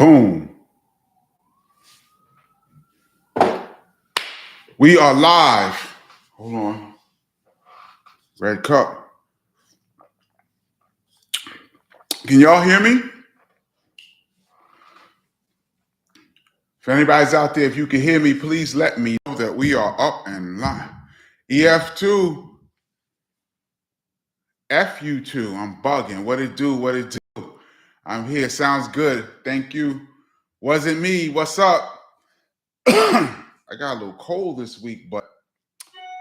Boom. We are live. Hold on. Red cup. Can y'all hear me? If anybody's out there, if you can hear me, please let me know that we are up and live. EF2. FU2. I'm bugging. What it do? What it do? I'm here. Sounds good. Thank you. Wasn't me. What's up? I got a little cold this week, but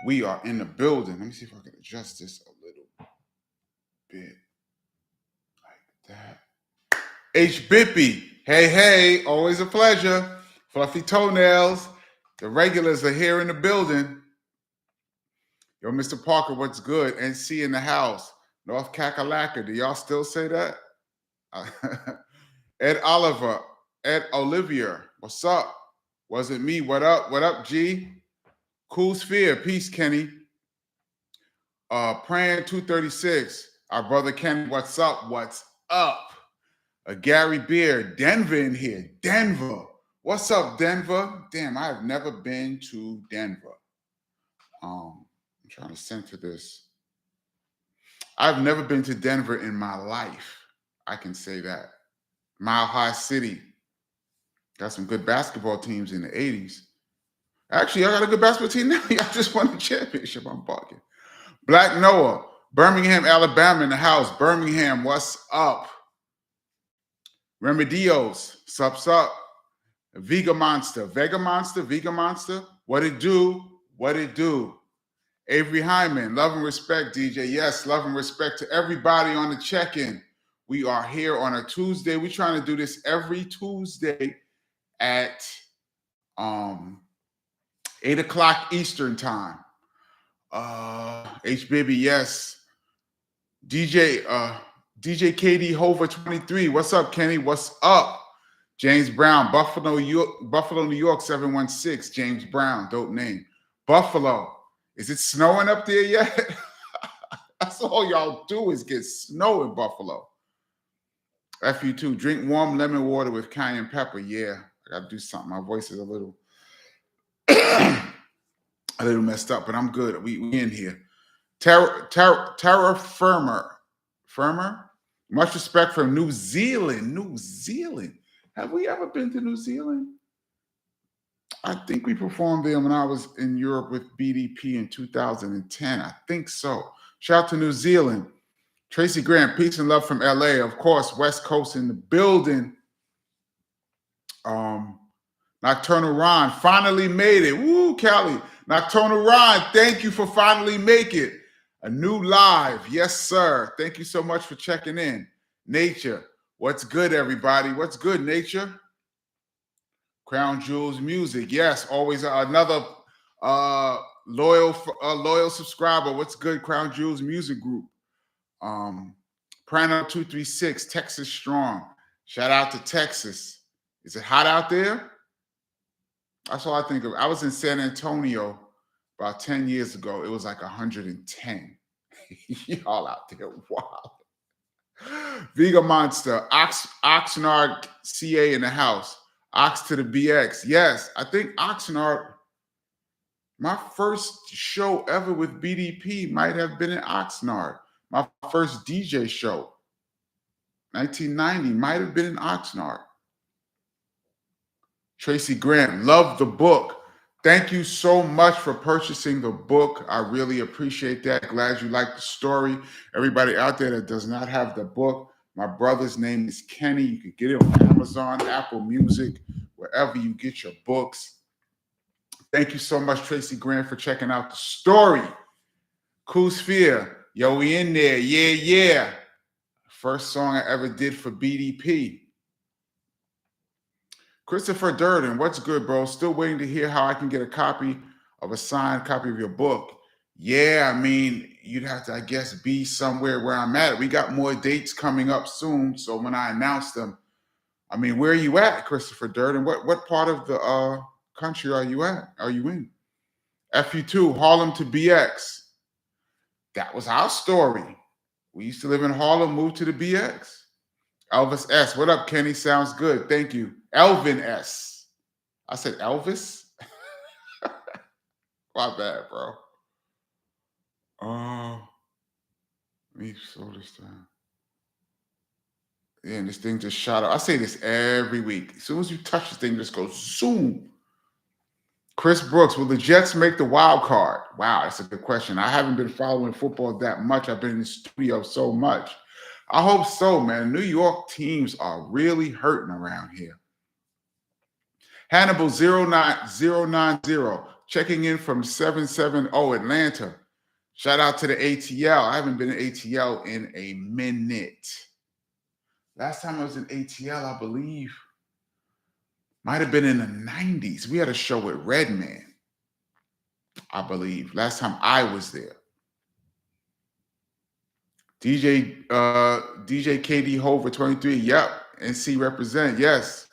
we are in the building. Let me see if I can adjust this a little bit. Like that. H. Bippy. Hey, hey. Always a pleasure. Fluffy Toenails. The regulars are here in the building. Yo, Mr. Parker, what's good? NC in the house. North Kakalaka. Do y'all still say that? Ed Oliver. Ed Olivier. What's up? Wasn't me. What up? What up, G? Cool Sphere. Peace, Kenny. Praying 236. Our brother Kenny. What's up? What's up? Gary Beer. Denver in here. Denver. What's up, Denver? Damn, I've never been to Denver. I'm trying to center this. I've never been to Denver in my life. I can say that. Mile High City. Got some good basketball teams in the 80s. Actually, I got a good basketball team now. I just won the championship. I'm bugging. Black Noah. Birmingham, Alabama in the house. Birmingham, what's up? Remedios. Sups up. Vega Monster. What it do? What it do? Avery Hyman, love and respect, DJ. Yes, love and respect to everybody on the check-in. We are here on a Tuesday. We're trying to do this every Tuesday at 8 o'clock Eastern time. H-Baby, yes. DJ KD Hover 23. What's up, Kenny? What's up? James Brown, Buffalo, New York 716. James Brown, dope name. Buffalo. Is it snowing up there yet? That's all y'all do is get snow in Buffalo. FU2, drink warm lemon water with cayenne pepper. Yeah, I got to do something. My voice is a little messed up, but I'm good. We in here. Terra Firmer. Much respect from New Zealand. New Zealand. Have we ever been to New Zealand? I think we performed there when I was in Europe with BDP in 2010. I think so. Shout out to New Zealand. Tracy Grant, peace and love from LA. Of course, West Coast in the building. Nocturnal Ron finally made it. Woo, Cali. Nocturnal Ron, thank you for finally making it. A new live. Yes, sir. Thank you so much for checking in. Nature. What's good, everybody? What's good, Nature? Crown Jewels Music. Yes, always another loyal subscriber. What's good, Crown Jewels Music Group? Prano 236, Texas Strong. Shout out to Texas. Is it hot out there? That's all I think of. I was in San Antonio about 10 years ago. It was like 110. Y'all out there, wow. Vega Monster, Oxnard, CA in the house. Ox to the BX. Yes, I think Oxnard, my first show ever with BDP might have been in Oxnard. My first DJ show, 1990, might have been in Oxnard. Tracy Grant, love the book. Thank you so much for purchasing the book. I really appreciate that. Glad you like the story. Everybody out there that does not have the book, my brother's name is Kenny. You can get it on Amazon, Apple Music, wherever you get your books. Thank you so much, Tracy Grant, for checking out the story. Cool Sphere. Yo, we in there. Yeah, yeah. First song I ever did for BDP. Christopher Durden, what's good, bro? Still waiting to hear how I can get a signed copy of your book. Yeah, I mean, you'd have to, I guess, be somewhere where I'm at. We got more dates coming up soon. So when I announce them, I mean, where are you at, Christopher Durden? What part of the country are you at? Are you in? FU2, Harlem to BX. That was our story. We used to live in Harlem, moved to the BX. Elvis S. What up, Kenny? Sounds good. Thank you. Elvin S. I said Elvis? My bad, bro. Oh, let me slow this down. Yeah, and this thing just shot up. I say this every week. As soon as you touch the thing, just goes zoom. Chris Brooks, will the Jets make the wild card? Wow, that's a good question. I haven't been following football that much. I've been in the studio so much. I hope so, man. New York teams are really hurting around here. Hannibal 09090 checking in from 770 Atlanta. Shout out to the ATL. I haven't been in ATL in a minute. Last time I was in ATL, I believe, might have been in the 90s. We had a show with Redman, I believe. Last time I was there. DJ KD Hover 23. Yep. NC represent. Yes.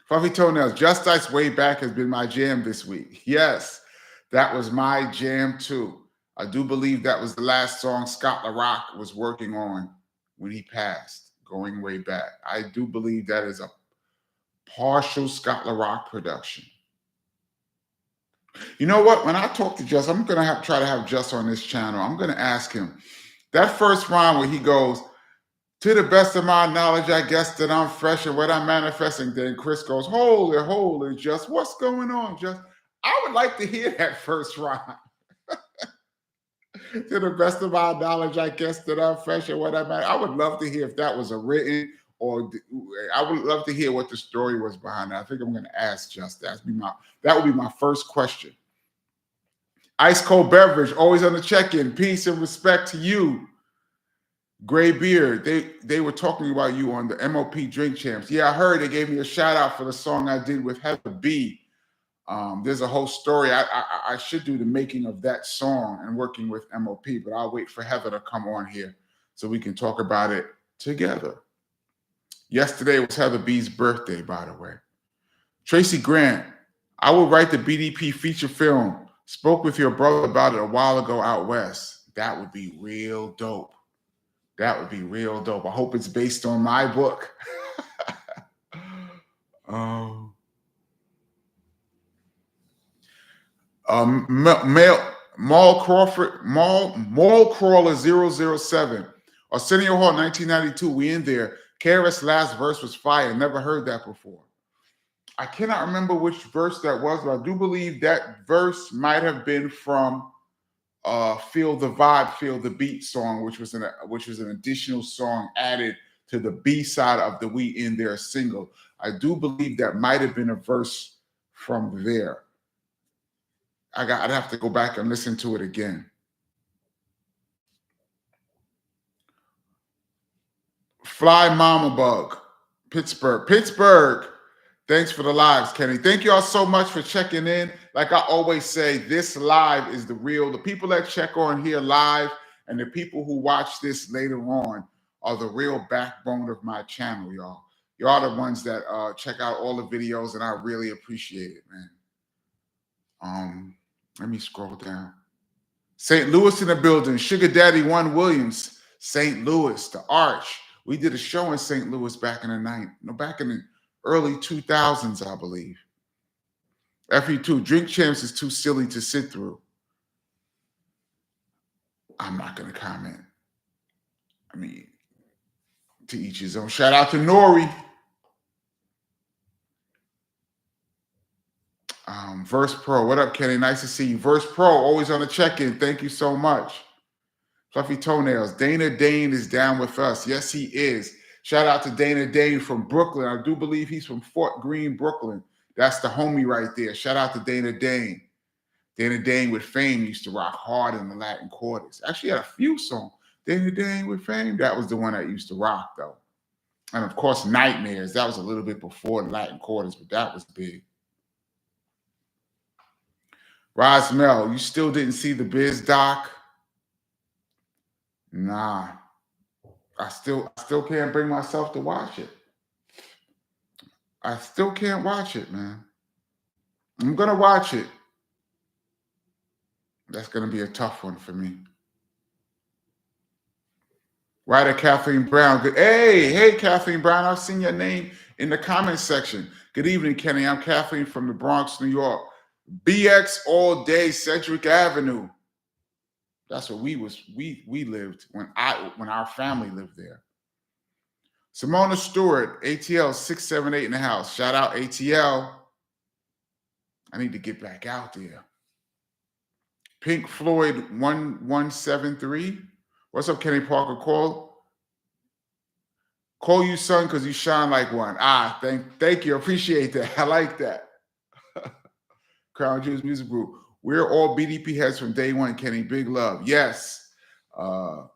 Fluffy Toenails. Just Ice Way Back has been my jam this week. Yes. That was my jam too. I do believe that was the last song Scott LaRock was working on when he passed, going way back. I do believe that is a partial Scott LaRock production. You know what? When I talk to Just, I'm going to try to have Just on this channel. I'm going to ask him that first rhyme where he goes, to the best of my knowledge, I guess that I'm fresh and what I'm manifesting. Then Chris goes, holy, Just, what's going on, Just? I would like to hear that first rhyme. To the best of my knowledge, I guess that I'm fresh and what I'm at. I would love to hear if that was a written or I would love to hear what the story was behind it. I think I'm going to ask Just that. That would be my first question. Ice cold beverage, always on the check-in. Peace and respect to you. Gray Beard, they were talking about you on the MOP Drink Champs. Yeah, I heard they gave me a shout out for the song I did with Heather B. There's a whole story. I should do the making of that song and working with MOP, but I'll wait for Heather to come on here so we can talk about it together. Yesterday was Heather B's birthday, by the way. Tracy Grant, I will write the BDP feature film. Spoke with your brother about it a while ago out west. That would be real dope. That would be real dope. I hope it's based on my book. Mall Crawler 007. Arsenio Hall 1992. We in there. KRS last verse was fire. Never heard that before. I cannot remember which verse that was, but I do believe that verse might have been from Feel the Vibe, Feel the Beat song, which was an additional song added to the B side of the We In There single. I do believe that might have been a verse from there. I'd have to go back and listen to it again. Fly Mama Bug, Pittsburgh. Thanks for the lives, Kenny. Thank you all so much for checking in. Like I always say, this live is the people that check on here live and the people who watch this later on are the real backbone of my channel, y'all. Y'all are the ones that check out all the videos, and I really appreciate it, man. Let me scroll down. St. Louis in the building. Sugar Daddy 1 Williams. St. Louis, the Arch. We did a show in St. Louis back in the early 2000s, I believe. FE2, Drink Champs is too silly to sit through. I'm not going to comment. I mean, to each his own. Shout out to Nori. Verse Pro, what up, Kenny? Nice to see you. Verse Pro, always on the check-in. Thank you so much. Fluffy Toenails. Dana Dane is down with us. Yes, he is. Shout out to Dana Dane from Brooklyn. I do believe he's from Fort Greene, Brooklyn. That's the homie right there. Shout out to Dana Dane. Dana Dane with Fame used to rock hard in the Latin quarters. Actually had a few songs. Dana Dane with Fame, that was the one that used to rock, though. And, of course, Nightmares. That was a little bit before the Latin quarters, but that was big. Rosmel, you still didn't see the Biz doc? Nah. I still can't bring myself to watch it. I still can't watch it, man. I'm going to watch it. That's going to be a tough one for me. Writer Kathleen Brown. Good. Hey, Kathleen Brown. I've seen your name in the comments section. Good evening, Kenny. I'm Kathleen from the Bronx, New York. BX all day, Sedgwick Avenue. That's where we lived when our family lived there. Simona Stewart, ATL 678 in the house. Shout out ATL. I need to get back out there. Pink Floyd 1173. What's up, Kenny Parker? Call you son because you shine like one. Thank you. Appreciate that. I like that. Crown Jewels Music Group. We're all BDP heads from day one, Kenny. Big love. Yes. I'm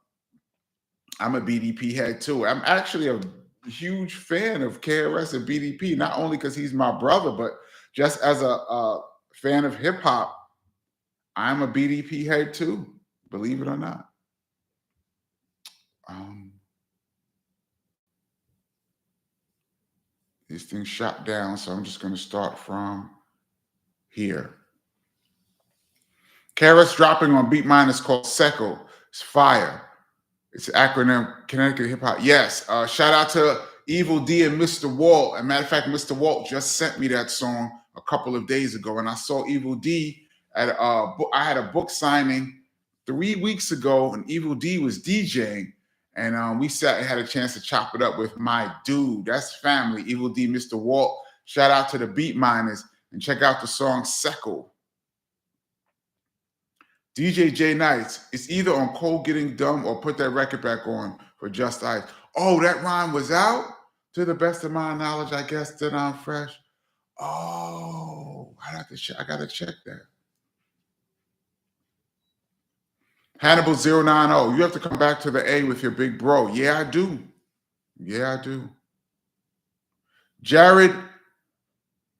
a BDP head too. I'm actually a huge fan of KRS and BDP, not only because he's my brother, but just as a fan of hip hop. I'm a BDP head too, believe it or not. These things shot down, so I'm just going to start from here. KRS dropping on Beatmind is called SECO. It's fire. It's an acronym, Connecticut Hip Hop. Yes. Shout out to Evil D and Mr. Walt. As a matter of fact, Mr. Walt just sent me that song a couple of days ago, and I saw Evil D at I had a book signing 3 weeks ago, and Evil D was DJing, and we sat and had a chance to chop it up with my dude. That's family, Evil D, Mr. Walt. Shout out to the Beatminders, and check out the song Seckle. DJ J Nights, it's either on Cold Getting Dumb or Put That Record Back On for Just Ice. Oh, that rhyme was out? To the best of my knowledge, I guess that I'm fresh. Oh, I gotta check that. Hannibal 090, you have to come back to the A with your big bro. Yeah, I do. Jared,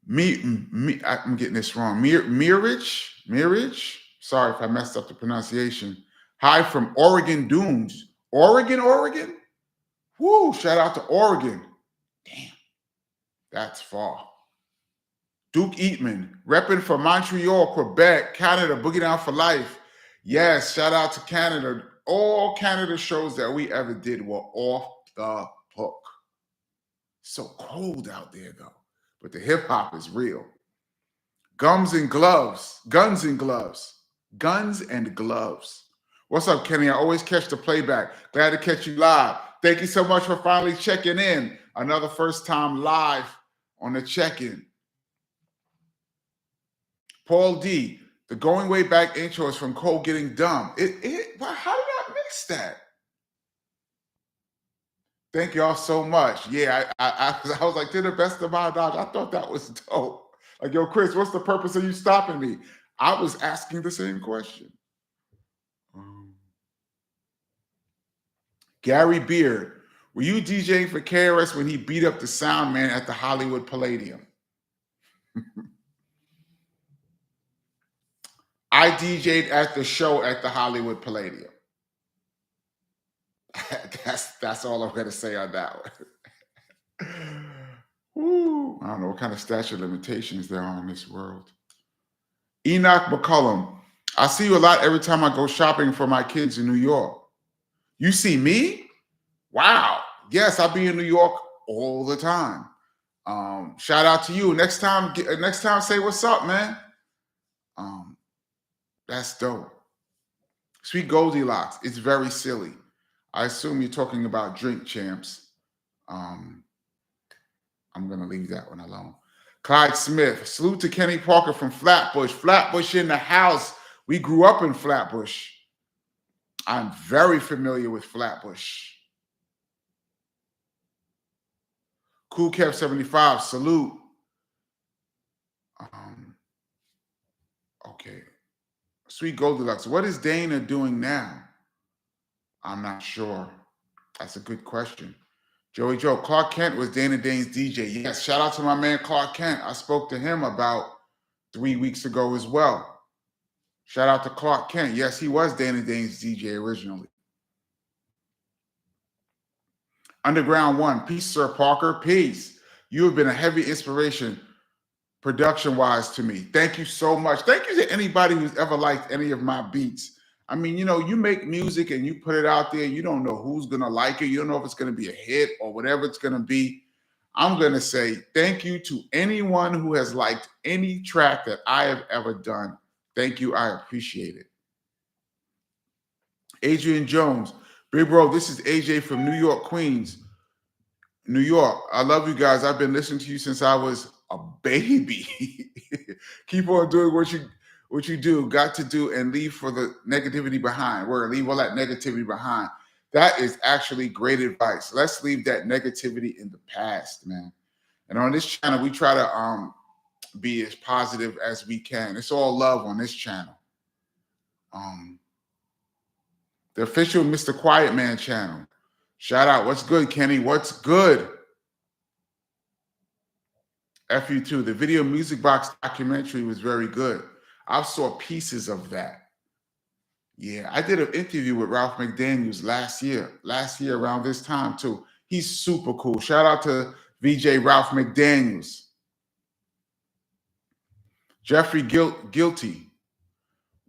I'm getting this wrong. Mirage? Sorry if I messed up the pronunciation. Hi from Oregon Dunes. Oregon? Woo, shout out to Oregon. Damn, that's far. Duke Eatman, repping for Montreal, Quebec, Canada, Boogie Down for Life. Yes, shout out to Canada. All Canada shows that we ever did were off the hook. So cold out there, though. But the hip hop is real. Guns and gloves. What's up, Kenny? I always catch the playback. Glad to catch you live. Thank you so much for finally checking in. Another first time live on the check-in. Paul D, the Going Way Back intro is from Cold Getting Dumb. How did I miss that? Thank y'all so much. Yeah, I was like, to the best of my knowledge, I thought that was dope. Like, yo, Chris, what's the purpose of you stopping me? I was asking the same question. Gary Beard, were you DJing for KRS when he beat up the sound man at the Hollywood Palladium? I DJ'd at the show at the Hollywood Palladium. That's all I'm going to say on that one. Woo. I don't know what kind of statute of limitations there are in this world. Enoch McCullum, I see you a lot every time I go shopping for my kids in New York. You see me? Wow. Yes, I'll be in New York all the time. Shout out to you. Next time, say what's up, man. That's dope. Sweet Goldilocks. It's very silly. I assume you're talking about Drink Champs. I'm going to leave that one alone. Clyde Smith. Salute to Kenny Parker from Flatbush. Flatbush in the house. We grew up in Flatbush. I'm very familiar with Flatbush. Cool Kev 75. Salute. Okay. Sweet Goldilocks. What is Dana doing now? I'm not sure. That's a good question. Joey Joe, Clark Kent was Dana Dane's DJ. Yes, shout out to my man Clark Kent. I spoke to him about 3 weeks ago as well. Shout out to Clark Kent. Yes, he was Dana Dane's DJ originally. Underground One. Peace, Sir Parker. Peace. You have been a heavy inspiration production-wise to me. Thank you so much. Thank you to anybody who's ever liked any of my beats. I mean, you know, you make music and you put it out there. You don't know who's going to like it. You don't know if it's going to be a hit or whatever it's going to be. I'm going to say thank you to anyone who has liked any track that I have ever done. Thank you. I appreciate it. Adrian Jones. Big bro, this is AJ from New York, Queens. New York. I love you guys. I've been listening to you since I was a baby. Keep on doing what you do, got to do, and leave for the negativity behind. Leave all that negativity behind. That is actually great advice. Let's leave that negativity in the past, man. And on this channel, we try to be as positive as we can. It's all love on this channel. The official Mr. Quiet Man channel. Shout out. What's good, Kenny? What's good? FU2. The video music box documentary was very good. I saw pieces of that. Yeah, I did an interview with Ralph McDaniels last year around this time too. He's super cool. Shout out to VJ Ralph McDaniels. Jeffrey Guilty.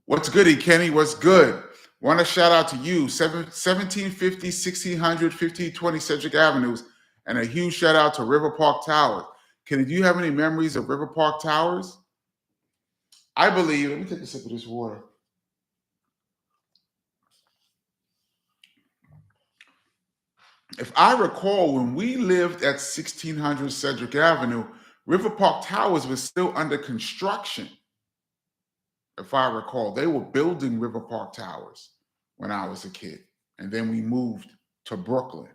What's goody, Kenny? What's good? Want to shout out to you, 1750, 1600, 1520 Cedric Avenues, and a huge shout out to River Park Towers. Kenny, do you have any memories of River Park Towers? I believe, let me take a sip of this water. If I recall, when we lived at 1600 Cedric Avenue, River Park Towers was still under construction. If I recall, they were building River Park Towers when I was a kid. And then we moved to Brooklyn,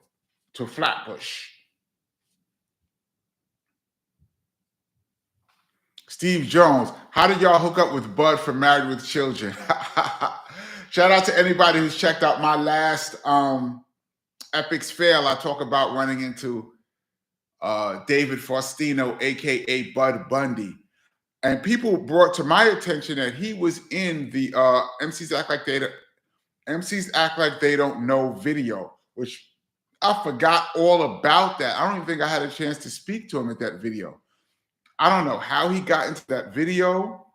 to Flatbush. Steve Jones, how did y'all hook up with Bud from Married with Children? Shout out to anybody who's checked out my last Epics Fail. I talk about running into David Faustino, a.k.a. Bud Bundy. And people brought to my attention that he was in the MCs Act Like They Don't Know video, which I forgot all about that. I don't even think I had a chance to speak to him at that video. I don't know how he got into that video.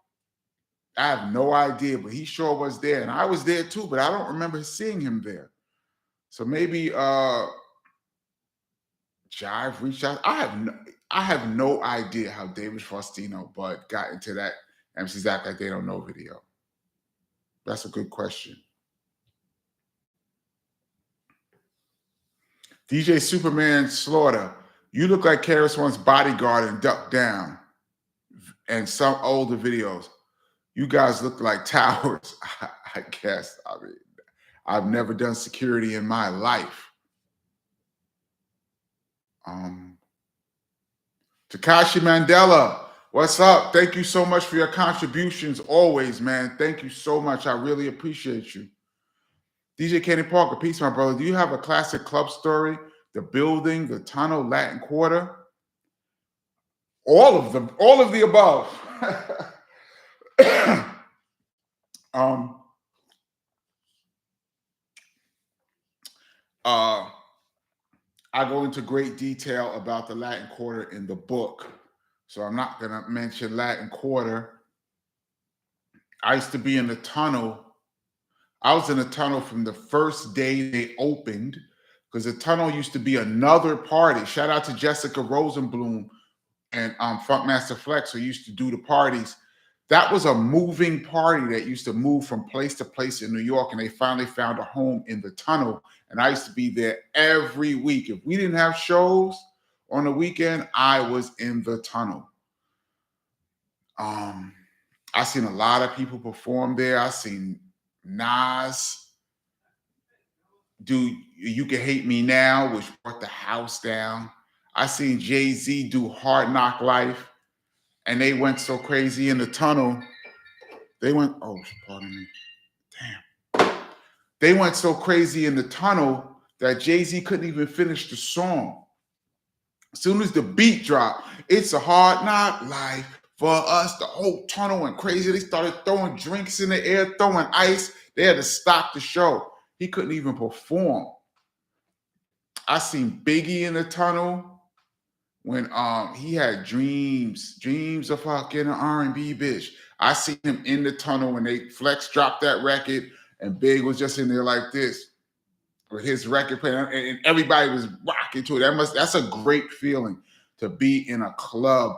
I have no idea, but he sure was there. And I was there too, but I don't remember seeing him there. So maybe Jive reached out. I have no idea how David Faustino Bud got into that MCs Act Like They Don't Know video. That's a good question. DJ Superman Slaughter, you look like KRS-One's bodyguard in Duck Down and some older videos. You guys look like towers, I guess. I mean, I've never done security in my life. Takashi Mandela, what's up? Thank you so much for your contributions always, man. Thank you so much. I really appreciate you. DJ Kenny Parker, peace, my brother. Do you have a classic club story? The building, the tunnel, Latin Quarter? All of them, all of the above. I go into great detail about the Latin Quarter in the book, so I'm not going to mention Latin Quarter. I used to be in the tunnel. I was in the tunnel from the first day they opened, because the tunnel used to be another party. Shout out to Jessica Rosenblum and Funkmaster Flex, who used to do the parties. That was a moving party that used to move from place to place in New York, and they finally found a home in the tunnel. And I used to be there every week. If we didn't have shows on the weekend, I was in the tunnel. I seen a lot of people perform there. I seen Nas do You Can Hate Me Now, which brought the house down. I seen Jay-Z do Hard Knock Life. And they went so crazy in the tunnel. They went, oh, pardon me. Damn. They went so crazy in the tunnel that Jay-Z couldn't even finish the song. As soon as the beat dropped, it's a hard knock life for us. The whole tunnel went crazy. They started throwing drinks in the air, throwing ice. They had to stop the show. He couldn't even perform. I seen Biggie in the tunnel. When he had dreams of fucking an R&B bitch. I seen him in the tunnel when they Flex dropped that record, and Big was just in there like this with his record player, and everybody was rocking to it. That's a great feeling to be in a club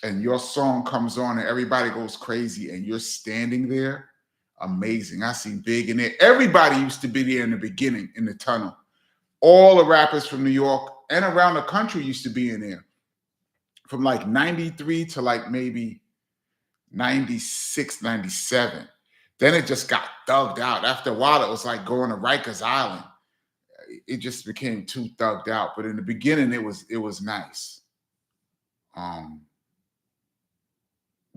and your song comes on and everybody goes crazy and you're standing there. Amazing. I seen Big in there. Everybody used to be there in the beginning in the tunnel. All the rappers from New York and around the country used to be in there from like 93 to like maybe 96, 97. Then it just got thugged out. After a while, it was like going to Rikers Island. It just became too thugged out. But in the beginning, it was nice.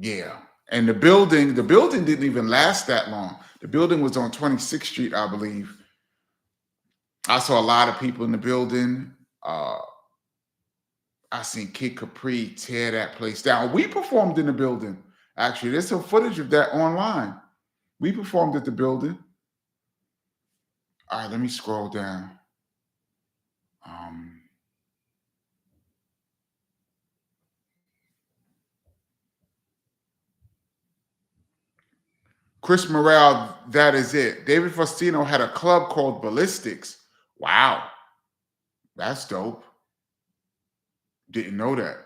Yeah. And the building didn't even last that long. The building was on 26th Street, I believe. I saw a lot of people in the building. I seen Kid Capri tear that place down. We performed in the building. Actually, there's some footage of that online. We performed at the building. All right, let me scroll down. Chris Morale, that is it. David Faustino had a club called Ballistics. Wow. That's dope. Didn't know that.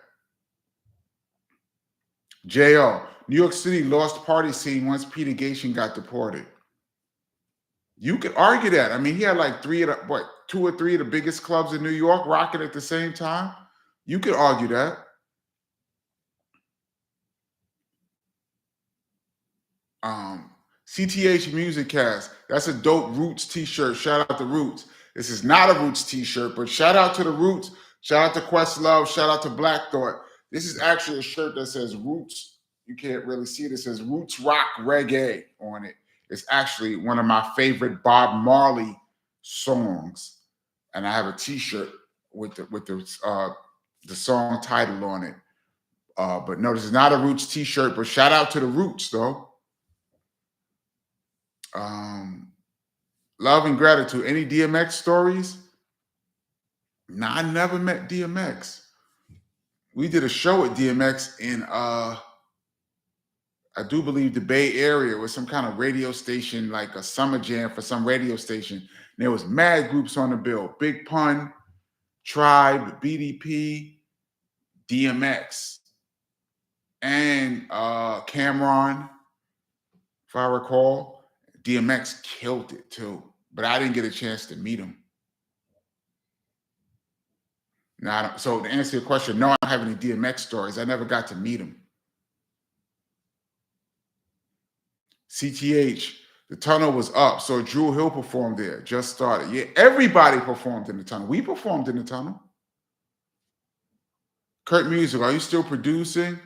J.O. New York City lost party scene once Peter Gation got deported. You could argue that. I mean, he had like 2 or 3 of the biggest clubs in New York rocking at the same time. You could argue that. CTH Music Cast. That's a dope Roots t-shirt. Shout out to Roots. This is not a Roots t-shirt, but shout out to the Roots. Shout out to Questlove. Shout out to Black Thought. This is actually a shirt that says Roots. You can't really see it. It says Roots Rock Reggae on it. It's actually one of my favorite Bob Marley songs. And I have a t-shirt with the song title on it. But no, this is not a Roots t-shirt, but shout out to the Roots, though. Love and gratitude. Any DMX stories? No, I never met DMX. We did a show at DMX in I do believe the Bay Area with some kind of radio station, like a summer jam for some radio station. And there was mad groups on the bill. Big Pun, Tribe, BDP, DMX, and Cameron, if I recall. DMX killed it too, but I didn't get a chance to meet him. Now, so to answer your question, no, I don't have any DMX stories. I never got to meet him. CTH, the tunnel was up, so Drew Hill performed there. Just started. Yeah, everybody performed in the tunnel. We performed in the tunnel. Kurt Music, are you still producing?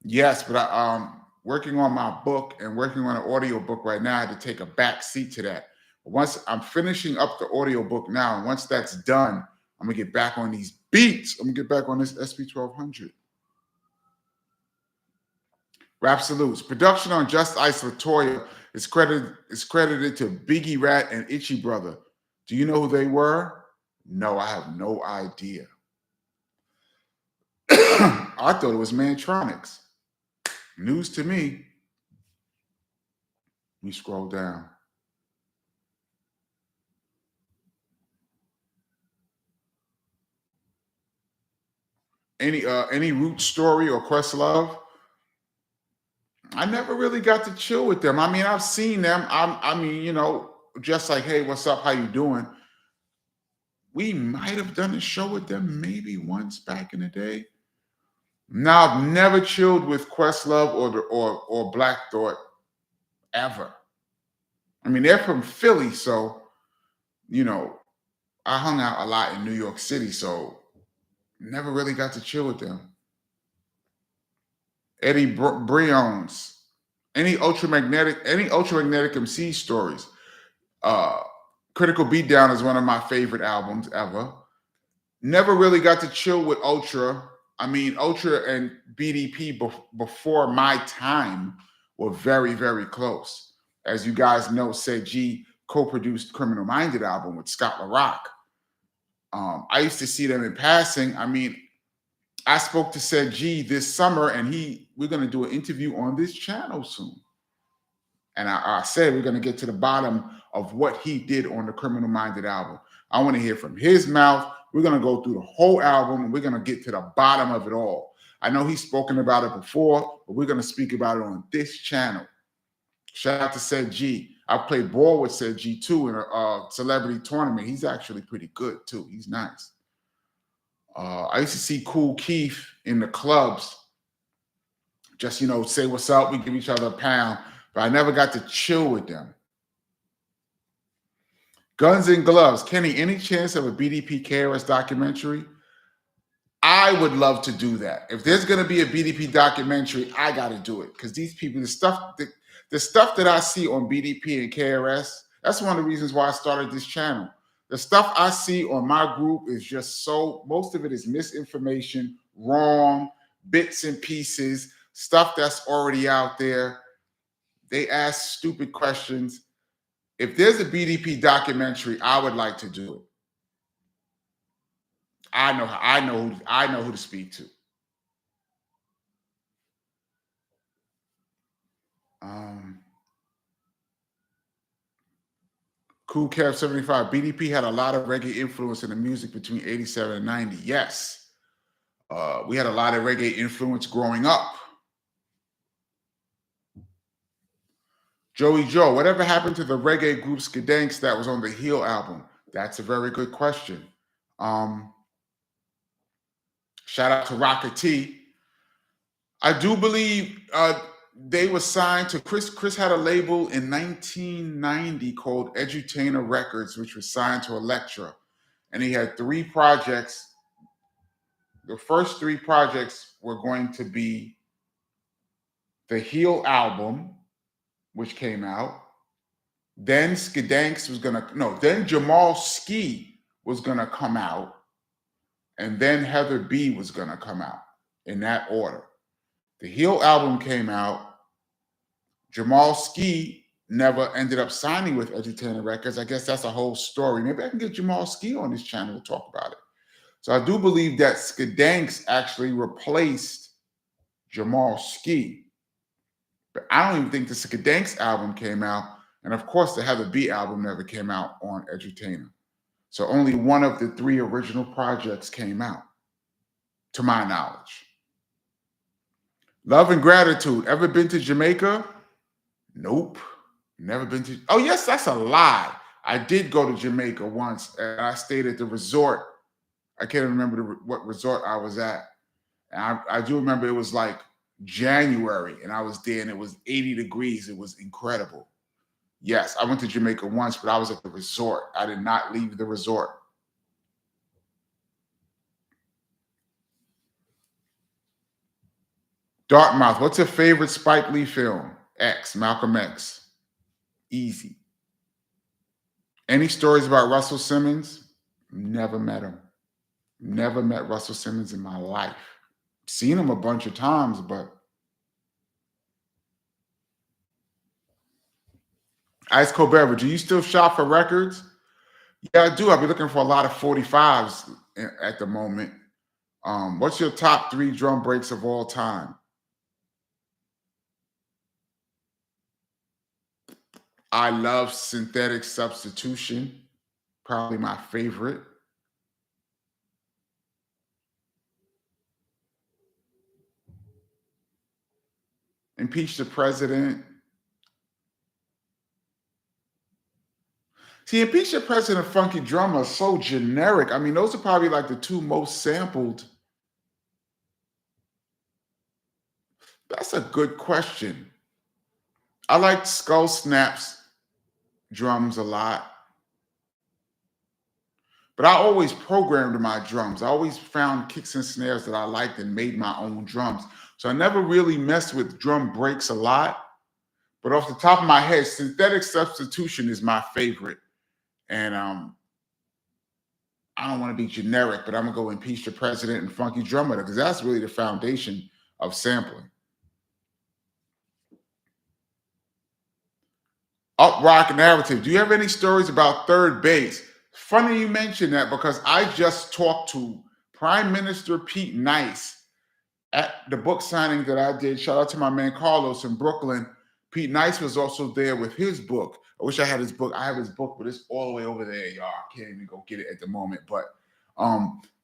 Yes, but I'm working on my book and working on an audio book right now. I had to take a back seat to that. Once I'm finishing up the audio book now, and once that's done, I'm gonna get back on these beats. I'm gonna get back on this SP1200. Rap salutes. Production on Just Ice Latoya is credited to Biggie Rat and Itchy Brother. Do you know who they were? No, I have no idea. I thought it was Mantronics. News to me. Let me scroll down. Any Root story or Questlove? I never really got to chill with them. I mean, I've seen them. I mean, you know, just like, hey, what's up? How you doing? We might have done a show with them maybe once back in the day. Now, I've never chilled with Questlove or Black Thought ever. I mean, they're from Philly, so you know, I hung out a lot in New York City, so never really got to chill with them. Eddie Briones, any ultramagnetic MC stories. Critical Beatdown is one of my favorite albums ever. Never really got to chill with Ultra. I mean, Ultra and BDP before my time were very, very close. As you guys know, Said G co-produced Criminal Minded album with Scott LaRock. I used to see them in passing. I mean, I spoke to Said G this summer, and we're going to do an interview on this channel soon. And I said we're going to get to the bottom of what he did on the Criminal Minded album. I want to hear from his mouth. We're going to go through the whole album and we're going to get to the bottom of it all. I know he's spoken about it before, but we're going to speak about it on this channel. Shout out to Said G. I played ball with Said G too in a celebrity tournament. He's actually pretty good too. He's nice. I used to see Kool Keith in the clubs. Just, say what's up. We give each other a pound. But I never got to chill with them. Guns and Gloves. Kenny, any chance of a BDP KRS documentary? I would love to do that. If there's going to be a BDP documentary, I got to do it. Because these people, the stuff that I see on BDP and KRS, that's one of the reasons why I started this channel. The stuff I see on my group is just most of it is misinformation, wrong, bits and pieces, stuff that's already out there. They ask stupid questions. If there's a BDP documentary, I would like to do it. I know who to speak to. Cool Cap 75. BDP had a lot of reggae influence in the music between 87 and 90. Yes. We had a lot of reggae influence growing up. Joey Joe, whatever happened to the reggae group Skadanks that was on the Heel album? That's a very good question. Shout out to Rocket T. I do believe they were signed to Chris had a label in 1990 called Edutainer Records, which was signed to Elektra. And he had 3 projects. The first 3 projects were going to be the Heel album, which came out. Then Skadanks then Jamal Ski was gonna come out, and then Heather B was gonna come out in that order. The Heel album came out. Jamal Ski never ended up signing with Edutainer Records. I guess that's a whole story. Maybe I can get Jamal Ski on this channel to talk about it. So I do believe that Skadanks actually replaced Jamal Ski. But I don't even think the Skadanks album came out. And of course, the Heather B album never came out on Edutainer. So only one of the 3 original projects came out, to my knowledge. Love and Gratitude. Ever been to Jamaica? Nope. Never been to. Oh, yes, that's a lie. I did go to Jamaica once, and I stayed at the resort. I can't remember what resort I was at. And I do remember it was like January, and I was there, and it was 80 degrees. It was incredible. Yes, I went to Jamaica once, but I was at the resort. I did not leave the resort. Dartmouth, what's your favorite Spike Lee film? X, Malcolm X. Easy. Any stories about Russell Simmons? Never met him. Never met Russell Simmons in my life. Seen him a bunch of times, but Ice Cold Beverage, do you still shop for records? Yeah, I do. I'll be looking for a lot of 45s at the moment. What's your top 3 drum breaks of all time? I love Synthetic Substitution. Probably my favorite. Impeach the President. See, Impeach the President, Funky Drummer is so generic. I mean, those are probably like the 2 most sampled. That's a good question. I like Skull Snaps drums a lot. But I always programmed my drums. I always found kicks and snares that I liked and made my own drums. So I never really messed with drum breaks a lot. But off the top of my head, Synthetic Substitution is my favorite. And I don't want to be generic, but I'm going to go Impeach the President and Funky Drummer because that's really the foundation of sampling. Up Rock Narrative. Do you have any stories about third bass? Funny you mention that because I just talked to Prime Minister Pete Nice at the book signing that I did. Shout out to my man Carlos in Brooklyn. Pete Nice was also there with his book. I wish I had his book. I have his book, but it's all the way over there, y'all. I can't even go get it at the moment. But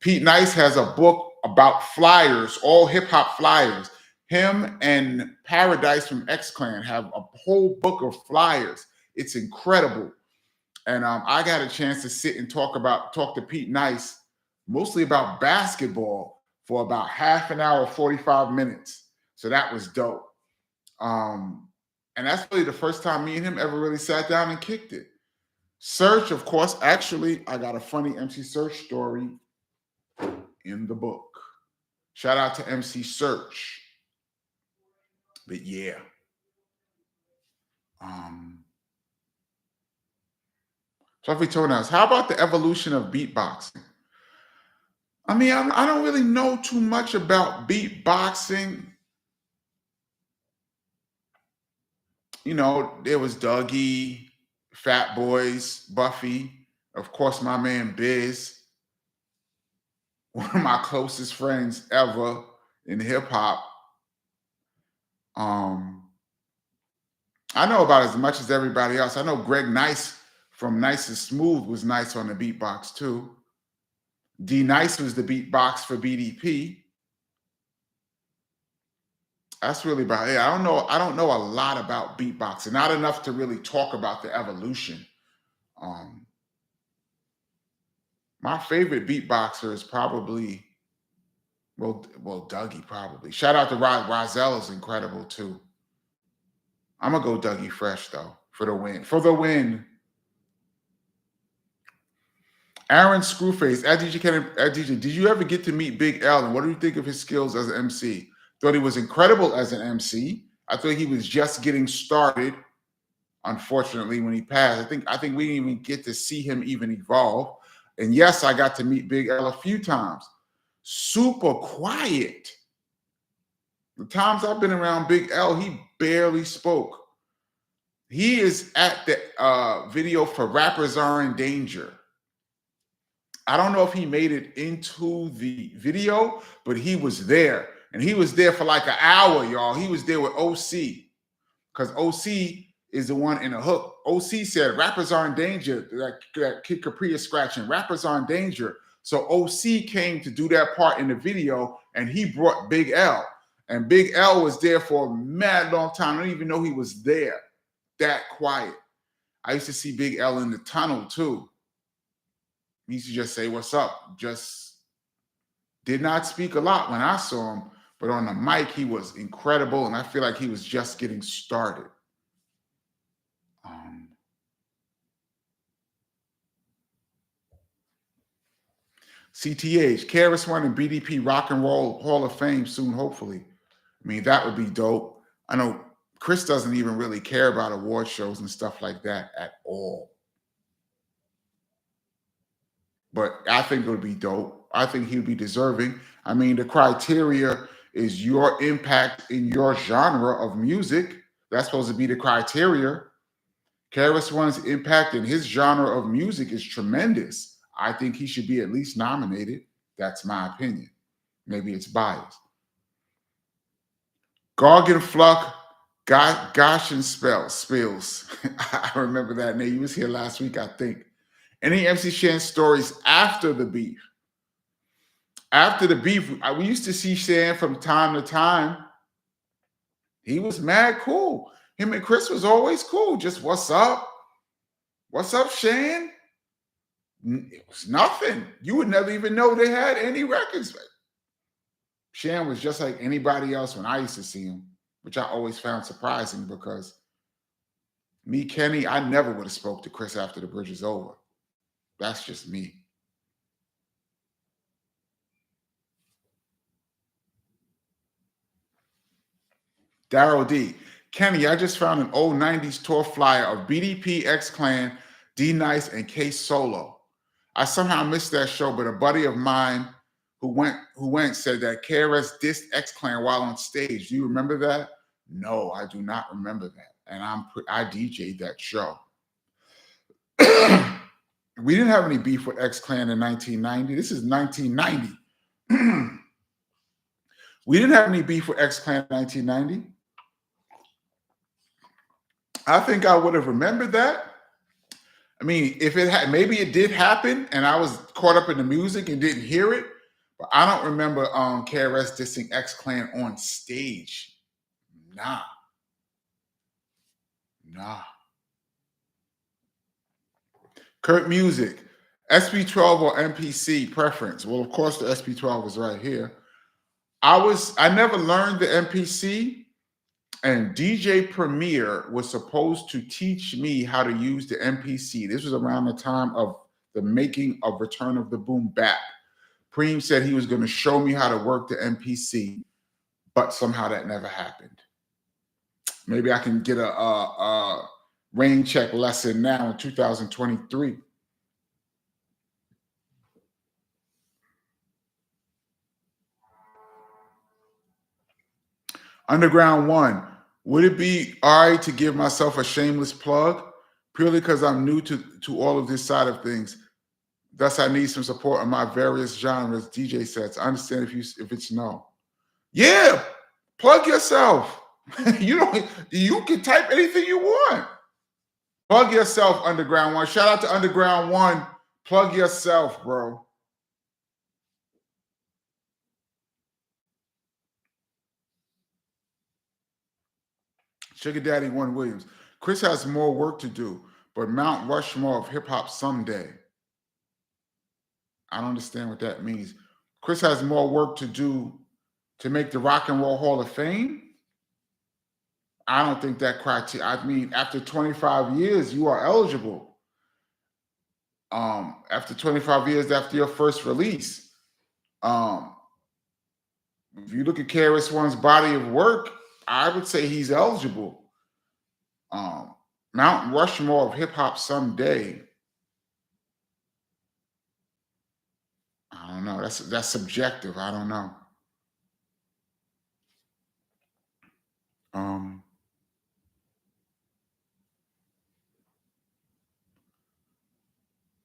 Pete Nice has a book about flyers, all hip hop flyers. Him and Paradise from X Clan have a whole book of flyers. It's incredible. And I got a chance to sit and talk to Pete Nice, mostly about basketball for about half an hour, 45 minutes. So that was dope. And that's really the first time me and him ever really sat down and kicked it. Search, of course, actually, I got a funny MC Search story in the book. Shout out to MC Search. But yeah. Fluffy Toenails, how about the evolution of beatboxing? I mean, I don't really know too much about beatboxing. You know, there was Dougie, Fat Boys, Buffy, of course, my man Biz, one of my closest friends ever in hip hop. I know about as much as everybody else. I know Greg Nice from Nice and Smooth was nice on the beatbox too. D Nice was the beatbox for BDP. That's really about it. I don't know a lot about beatboxing, not enough to really talk about the evolution. My favorite beatboxer is probably, well, Dougie probably. Shout out to Rozelle is incredible too. I'm gonna go Dougie Fresh though for the win. For the win. Aaron Screwface, DJ, did you ever get to meet Big L? And what do you think of his skills as an MC? Thought he was incredible as an MC. I thought he was just getting started. Unfortunately, when he passed, I think we didn't even get to see him even evolve. And yes, I got to meet Big L a few times. Super quiet. The times I've been around Big L, he barely spoke. He is at the video for Rappers Are in Danger. I don't know if he made it into the video, but he was there. And he was there for like an hour, y'all. He was there with OC. Because OC is the one in the hook. OC said, rappers are in danger. That Kid Capri is scratching. Rappers are in danger. So OC came to do that part in the video, and he brought Big L. And Big L was there for a mad long time. I didn't even know he was there. That quiet. I used to see Big L in the tunnel, too. He used to just say, what's up? Just did not speak a lot when I saw him. But on the mic, he was incredible, and I feel like he was just getting started. CTH, KRS-One and BDP Rock and Roll Hall of Fame soon, hopefully. I mean, that would be dope. I know Chris doesn't even really care about award shows and stuff like that at all. But I think it would be dope. I think he would be deserving. I mean, the criteria is your impact in your genre of music. That's supposed to be the criteria. KRS-One's impact in his genre of music is tremendous. I think he should be at least nominated. That's my opinion. Maybe it's biased. Gargan Fluck, Gosh and Spills. I remember that name. He was here last week, I think. Any MC Shan stories after the beef? After the beef, we used to see Shan from time to time. He was mad cool. Him and Chris was always cool. Just what's up? What's up, Shan? It was nothing. You would never even know they had any records. Shan was just like anybody else when I used to see him, which I always found surprising because me, Kenny, I never would have spoke to Chris after the bridge is over. That's just me. Daryl D. Kenny, I just found an old 90s tour flyer of BDP, X-Clan, D-Nice, and K-Solo. I somehow missed that show, but a buddy of mine who went said that KRS dissed X-Clan while on stage. Do you remember that? No, I do not remember that. And I DJ'd that show. We didn't have any beef with X-Clan in 1990. This is 1990. We didn't have any beef with X-Clan in 1990. I think I would have remembered that. I mean, if it had, maybe it did happen and I was caught up in the music and didn't hear it, but I don't remember KRS dissing X Clan on stage. Nah, nah. Kurt Music, SP12 or MPC preference. Well, of course, the SP12 is right here. I never learned the MPC, and DJ Premier was supposed to teach me how to use the MPC. This was around the time of the making of Return of the Boom Bap. Preem said he was going to show me how to work the MPC, but somehow that never happened. Maybe I can get a rain check lesson now in 2023. Underground One, would it be all right to give myself a shameless plug? Purely because I'm new to all of this side of things. Thus, I need some support on my various genres, DJ sets. I understand if it's no. Yeah, plug yourself. You can type anything you want. Plug yourself, Underground One. Shout out to Underground One. Plug yourself, bro. Sugar Daddy One Williams. Chris has more work to do, but Mount Rushmore of hip hop someday. I don't understand what that means. Chris has more work to do to make the Rock and Roll Hall of Fame. I don't think that criteria. I mean, after 25 years, you are eligible. After 25 years after your first release. If you look at KRS-One's body of work, I would say he's eligible. Mount Rushmore of hip hop someday. I don't know. That's subjective. I don't know.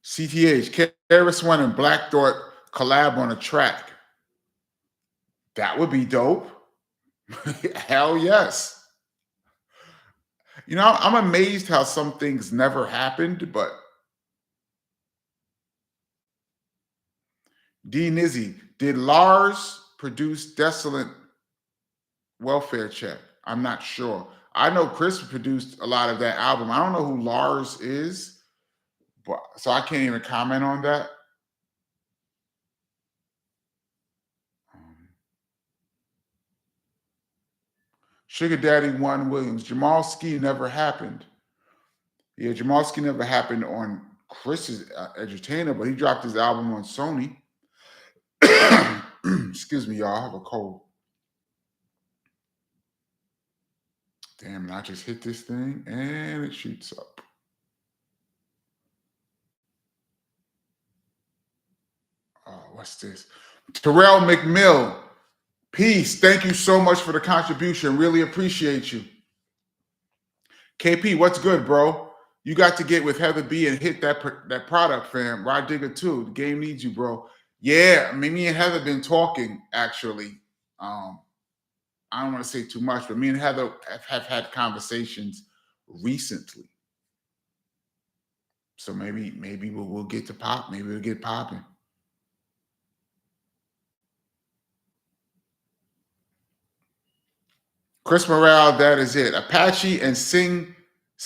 CTH, KRS-One and Black Thought collab on a track. That would be dope. Hell yes. You know, I'm amazed how some things never happened, but D Nizzy, did Lars produce Desolate Welfare Check? I'm not sure. I know Chris produced a lot of that album. I don't know who Lars is, but so I can't even comment on that. Sugar Daddy One Williams, Jamal Ski never happened. Yeah, Jamal Ski never happened on Chris's Edutainer, but he dropped his album on Sony. Excuse me, y'all. I have a cold. Damn, and I just hit this thing and it shoots up. Oh, what's this? Terrell McMill. Peace. Thank you so much for the contribution. Really appreciate you. KP, what's good, bro? You got to get with Heather B and hit that product, fam. Rod Digger too. The game needs you, bro. Yeah, I mean, me and Heather been talking actually. I don't want to say too much, but me and Heather have had conversations recently. So maybe we'll get to pop. Maybe we'll get popping. Chris Morale, that is it. Apache and Sing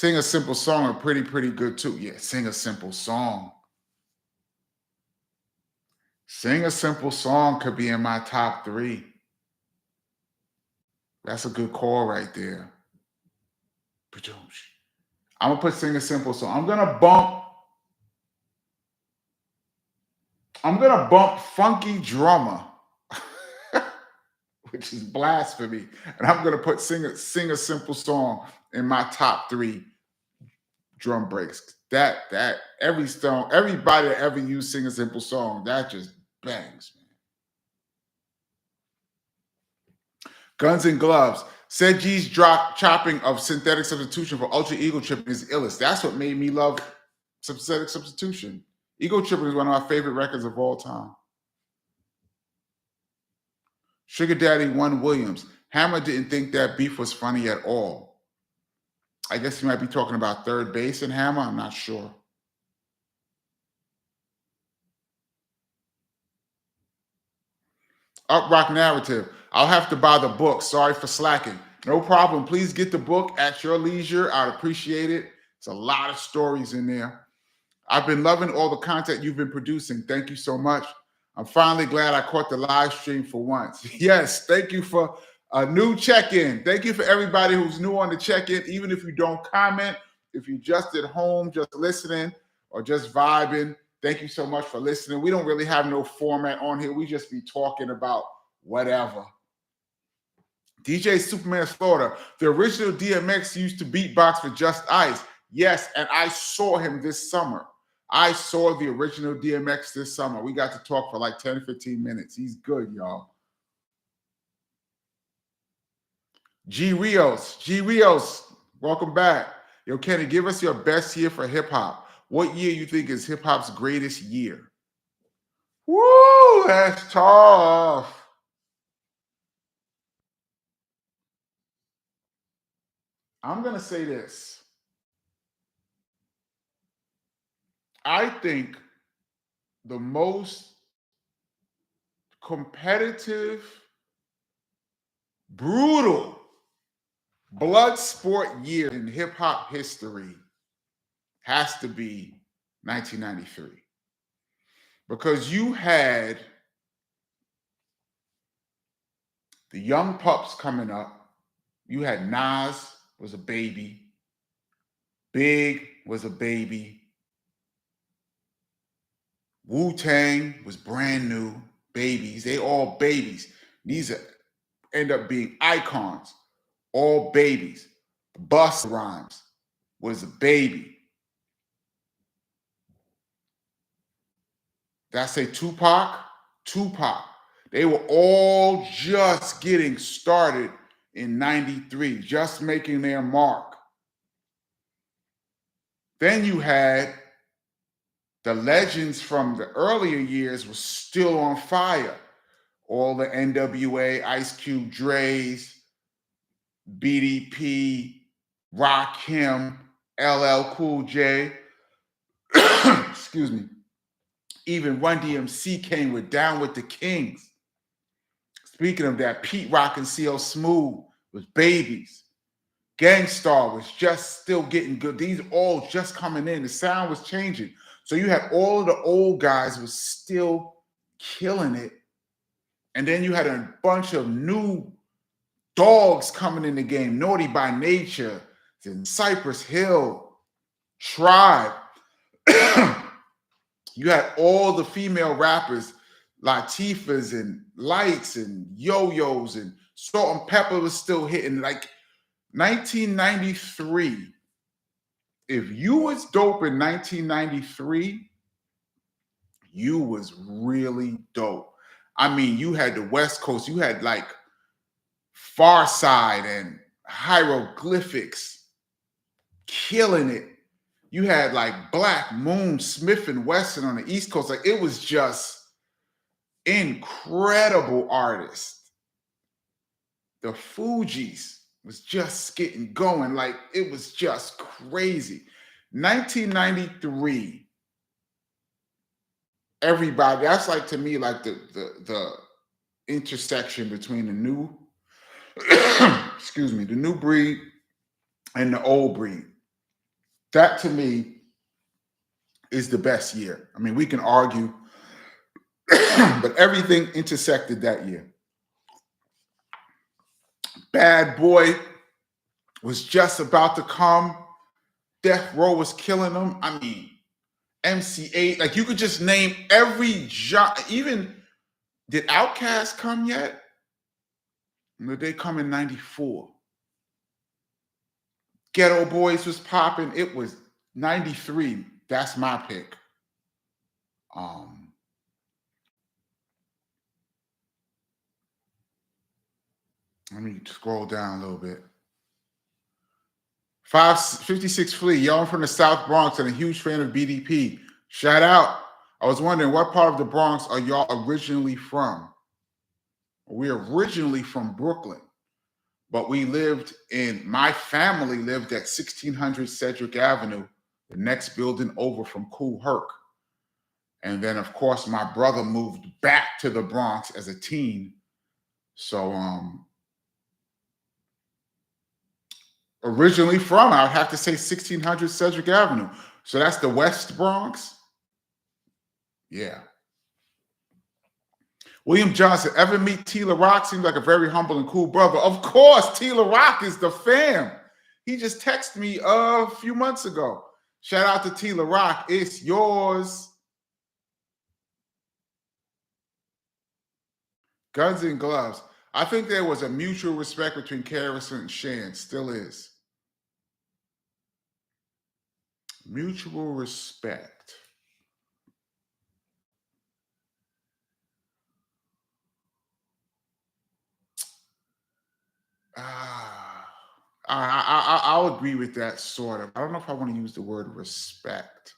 a Simple Song are pretty good too. Yeah, Sing a Simple Song. Sing a Simple Song could be in my top 3. That's a good call right there. I'm gonna put Sing a Simple Song. I'm gonna bump Funky Drummer, which is blasphemy, and I'm gonna put Sing a Simple Song in my top 3 drum breaks. That everybody that ever used Sing a Simple Song, that just bangs, man. Guns and Gloves. Said G's chopping of Synthetic Substitution for Ultra Ego Tripping is illest. That's what made me love Synthetic Substitution. Ego Tripping is one of my favorite records of all time. Sugar Daddy One Williams. Hammer didn't think that beef was funny at all. I guess you might be talking about Third Base and Hammer. I'm not sure. Uprock Narrative. I'll have to buy the book. Sorry for slacking. No problem. Please get the book at your leisure. I'd appreciate it. It's a lot of stories in there. I've been loving all the content you've been producing. Thank you so much. I'm finally glad I caught the live stream for once. Yes, thank you for a new check-in. Thank you for everybody who's new on the check-in. Even if you don't comment, if you're just at home, just listening or just vibing, thank you so much for listening. We don't really have no format on here. We just be talking about whatever. DJ Superman Slaughter. The original DMX used to beatbox for Just Ice. Yes, and I saw him this summer. I saw the original DMX this summer. We got to talk for like 10 or 15 minutes. He's good, y'all. G Rios, welcome back. Yo, Kenny, give us your best year for hip hop. What year you think is hip hop's greatest year? Woo, that's tough. I'm going to say this. I think the most competitive, brutal, blood sport year in hip hop history has to be 1993. Because you had the young pups coming up. You had Nas was a baby. Big was a baby. Wu-Tang was brand new. Babies. They all babies. These end up being icons. All babies. Busta Rhymes was a baby. Did I say Tupac? Tupac. They were all just getting started in 93, just making their mark. Then you had the legends from the earlier years were still on fire. All the NWA, Ice Cube, Dre's, BDP, Rakim, LL Cool J. Excuse me. Even Run DMC came with Down with the Kings. Speaking of that, Pete Rock and CL Smooth was babies. Gangstar was just still getting good. These all just coming in. The sound was changing. So you had all of the old guys was still killing it. And then you had a bunch of new dogs coming in the game. Naughty by Nature, and Cypress Hill, Tribe. You had all the female rappers, Latifahs and Lights and Yo-Yos, and Salt and Pepper was still hitting. Like 1993, if you was dope in 1993, you was really dope. I mean, you had the West Coast, you had like Far Side and Hieroglyphics killing it. You had like Black Moon, Smith and Wesson on the East Coast. Like it was just incredible artists. The Fugees was just getting going. Like it was just crazy. 1993, everybody, that's like to me, like the intersection between the new, excuse me, the new breed and the old breed. That to me is the best year. I mean, we can argue, but everything intersected that year. Bad Boy was just about to come. Death Row was killing them. I mean, MC8, like you could just name every genre. Even did Outkast come yet? No, they come in 94. Ghetto Boys was popping. It was 93. That's my pick. Let me scroll down a little bit. 556 Flea, y'all from the South Bronx and a huge fan of BDP. Shout out. I was wondering what part of the Bronx are y'all originally from? We're originally from Brooklyn, But my family lived at 1600 Cedric Avenue, the next building over from Cool Herc. And then, of course, my brother moved back to the Bronx as a teen. So, originally from, I would have to say 1600 Cedric Avenue. So that's the West Bronx. Yeah. William Johnson, ever meet T-La Rock? Seems like a very humble and cool brother. Of course, T-La Rock is the fam. He just texted me a few months ago. Shout out to T-La Rock. It's yours. Guns and gloves. I think there was a mutual respect between KRS and Shan. Still is. Mutual respect. I'll agree with that, sort of. I don't know if I want to use the word respect.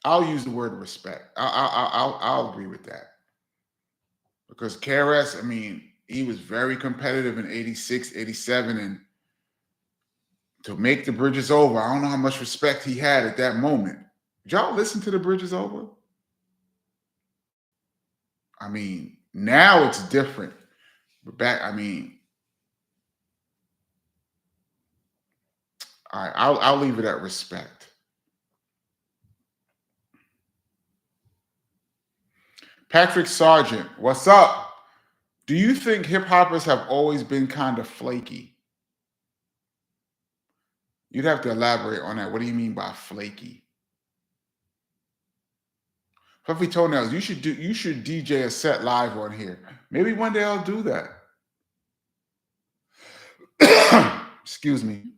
I'll use the word respect. I'll agree with that. Because KRS, I mean, he was very competitive in 86, 87, and to make the Bridges Over, I don't know how much respect he had at that moment. Did y'all listen to the Bridges Over? I mean, now it's different. But back, I mean, all right, I'll leave it at respect. Patrick Sargent, what's up? Do you think hip hoppers have always been kind of flaky? You'd have to elaborate on that. What do you mean by flaky? Fluffy Toenails, you should DJ a set live on here. Maybe one day I'll do that. Excuse me.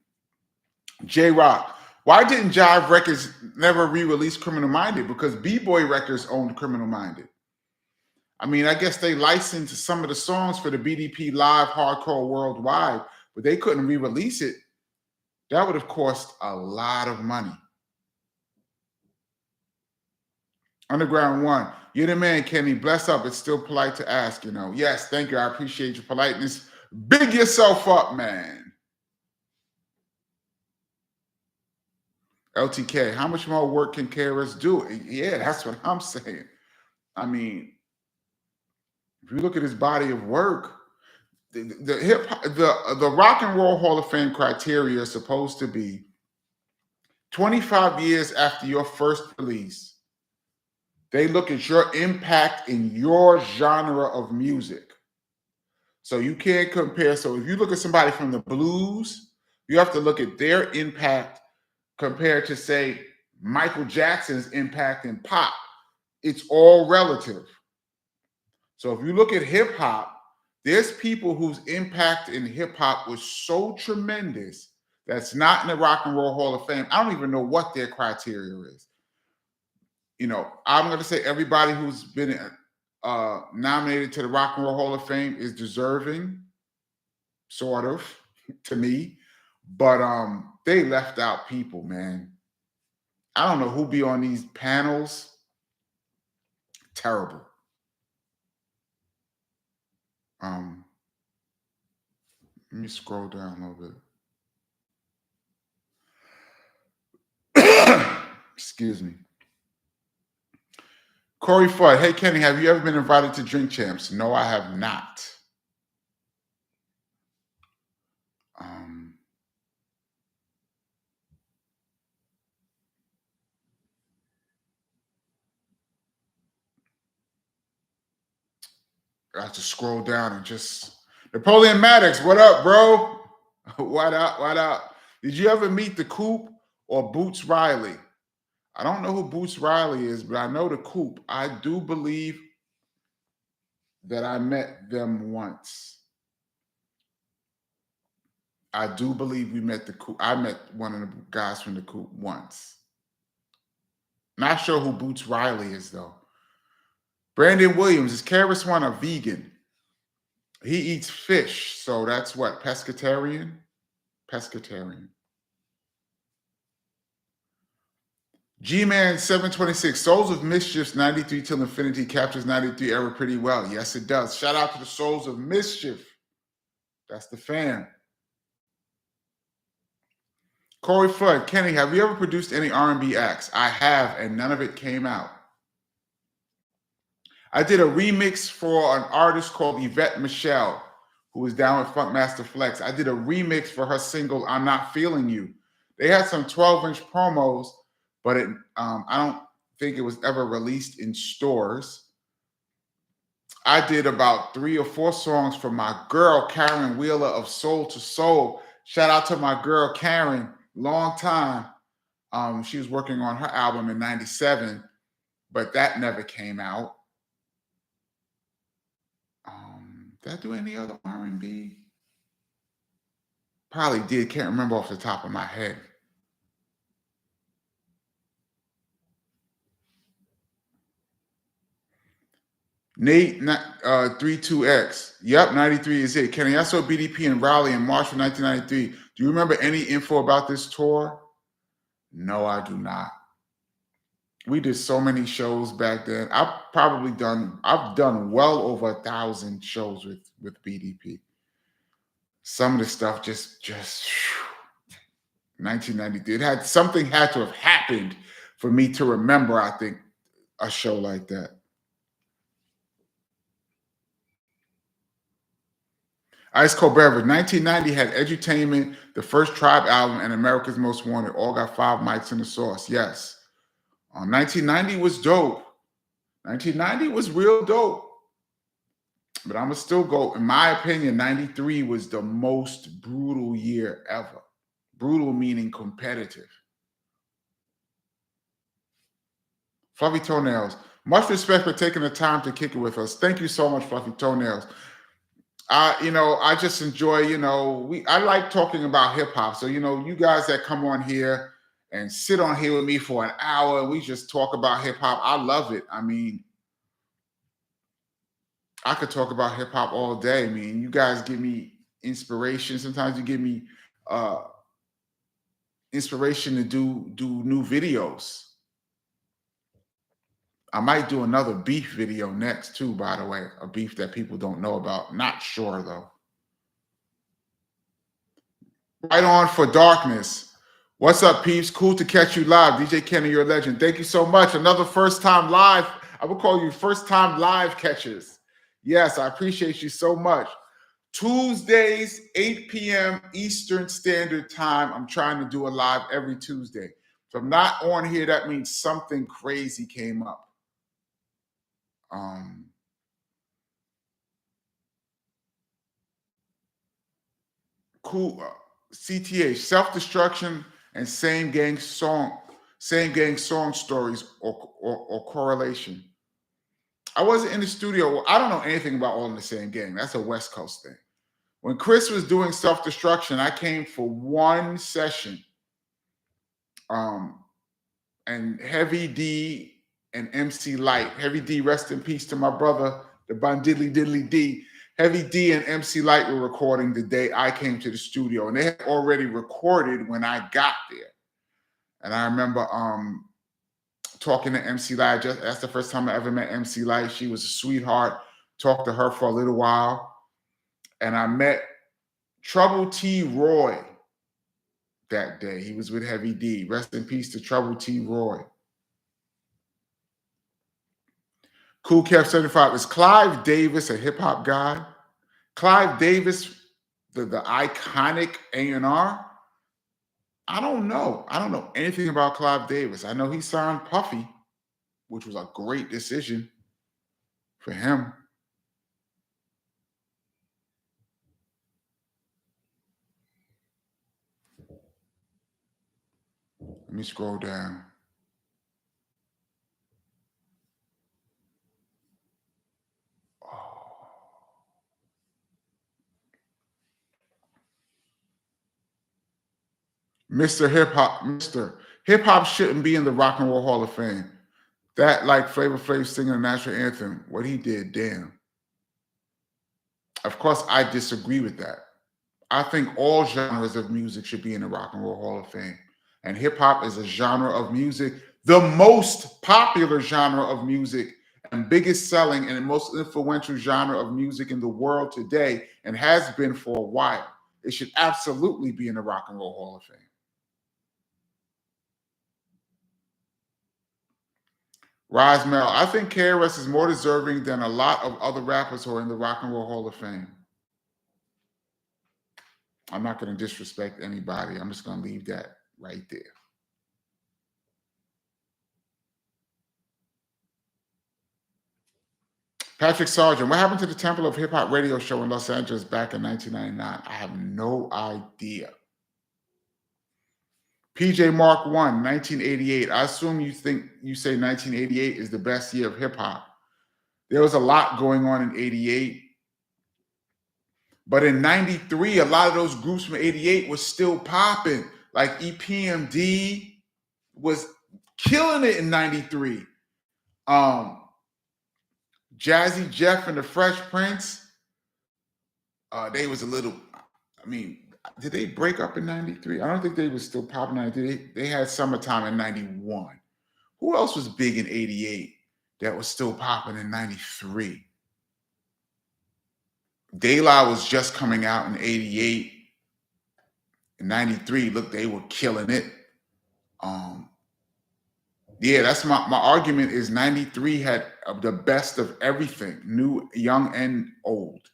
J-Rock, why didn't Jive Records never re-release Criminal Minded? Because B-Boy Records owned Criminal Minded. I mean, I guess they licensed some of the songs for the BDP Live Hardcore Worldwide, but they couldn't re-release it. That would have cost a lot of money. Underground One, you're the man, Kenny. Bless up. It's still polite to ask, you know. Yes, thank you. I appreciate your politeness. Big yourself up, man. LTK, how much more work can KRS do? Yeah, that's what I'm saying. I mean, if you look at his body of work, the Rock and Roll Hall of Fame criteria is supposed to be 25 years after your first release. They look at your impact in your genre of music. So you can't compare. So if you look at somebody from the blues, you have to look at their impact compared to, say, Michael Jackson's impact in pop. It's all relative. So if you look at hip hop, there's people whose impact in hip hop was so tremendous that's not in the Rock and Roll Hall of Fame. I don't even know what their criteria is. You know, I'm going to say everybody who's been nominated to the Rock and Roll Hall of Fame is deserving, sort of, to me. But they left out people, man. I don't know who be on these panels. Terrible. Let me scroll down a little bit. Excuse me. Corey Fudd, hey Kenny, have you ever been invited to Drink Champs? No, I have not. I have to scroll down and just Napoleon Maddox, what up, bro? What up? What up? Did you ever meet the Coop or Boots Riley? I don't know who Boots Riley is, but I know the Coop. I do believe that I met them once. I do believe we met the Coop. I met one of the guys from the Coop once. Not sure who Boots Riley is, though. Brandon Williams, is KRS-One a vegan? He eats fish, so that's what, pescatarian? Pescatarian. G-Man 726, Souls of Mischief's 93 Till Infinity captures 93 era pretty well. Yes, it does. Shout out to the Souls of Mischief. That's the fan. Corey Flood, Kenny, have you ever produced any R&B acts? I have, and none of it came out. I did a remix for an artist called Yvette Michelle, who was down with Funkmaster Flex. I did a remix for her single, I'm Not Feeling You. They had some 12-inch promos, but I don't think it was ever released in stores. I did about 3 or 4 songs for my girl, Karen Wheeler of Soul to Soul. Shout out to my girl, Karen, long time. She was working on her album in 97, but that never came out. Did I do any other R&B? Probably did. Can't remember off the top of my head. Nate 32X. Yep, 93 is it. Kenny, I saw BDP in Raleigh in March of 1993. Do you remember any info about this tour? No, I do not. We did so many shows back then. I've done well over 1,000 shows with BDP. Some of the stuff just 1993. Something had to have happened for me to remember, I think, a show like that. Ice Cold Beverage. 1990 had Edutainment, the first Tribe album, and America's Most Wanted. All got 5 mics in the sauce. Yes. 1990 was dope. 1990 was real dope. But I'm going to still go. In my opinion, 93 was the most brutal year ever. Brutal meaning competitive. Fluffy Toenails. Much respect for taking the time to kick it with us. Thank you so much, Fluffy Toenails. I just enjoy, I like talking about hip hop. So, you guys that come on here and sit on here with me for an hour and we just talk about hip hop, I love it. I mean, I could talk about hip hop all day. I mean, you guys give me inspiration. Sometimes you give me inspiration to do new videos. I might do another beef video next too, by the way, a beef that people don't know about. Not sure though. Right on for Darkness. What's up, peeps? Cool to catch you live. DJ Kenny, you're a legend. Thank you so much. Another first time live. I will call you first time live catchers. Yes, I appreciate you so much. Tuesdays, 8 p.m. Eastern Standard Time. I'm trying to do a live every Tuesday. If I'm not on here, that means something crazy came up. Cool. CTH, self-destruction and same gang song stories or correlation. I wasn't in the studio. I don't know anything about All in the Same Gang. That's a West Coast thing. When Chris was doing self-destruction, I came for one session. And Heavy D and MC Light. Heavy D, rest in peace to my brother, the Bandidly Diddly D. Heavy D and MC Light were recording the day I came to the studio, and they had already recorded when I got there. And I remember talking to MC Light. That's the first time I ever met MC Light. She was a sweetheart. Talked to her for a little while. And I met Trouble T. Roy that day. He was with Heavy D. Rest in peace to Trouble T. Roy. Cool Kev 75. Is Clive Davis a hip hop guy? Clive Davis, the iconic A&R? I don't know. I don't know anything about Clive Davis. I know he signed Puffy, which was a great decision for him. Let me scroll down. Mr. Hip Hop shouldn't be in the Rock and Roll Hall of Fame. That, like Flavor Flav singing the national anthem, what he did, damn. Of course, I disagree with that. I think all genres of music should be in the Rock and Roll Hall of Fame. And hip hop is a genre of music The most popular genre of music and biggest selling and most influential genre of music in the world today, and has been for a while. It should absolutely be in the Rock and Roll Hall of Fame. Rosmel, I think KRS is more deserving than a lot of other rappers who are in the Rock and Roll Hall of Fame. I'm not going to disrespect anybody. I'm just going to leave that right there. Patrick Sargent, what happened to the Temple of Hip Hop radio show in Los Angeles back in 1999? I have no idea. PJ Mark 1, 1988. I assume you say 1988 is the best year of hip hop. There was a lot going on in 88. But in 93, a lot of those groups from 88 was still popping. Like EPMD was killing it in 93. Jazzy Jeff and the Fresh Prince, they was a little, I mean, did they break up in 93? I don't think they were still popping in 93. They had Summertime in 91. Who else was big in 88 that was still popping in 93? De La was just coming out in 88. In 93, look, they were killing it. Yeah, that's my argument is 93 had the best of everything, new, young, and old.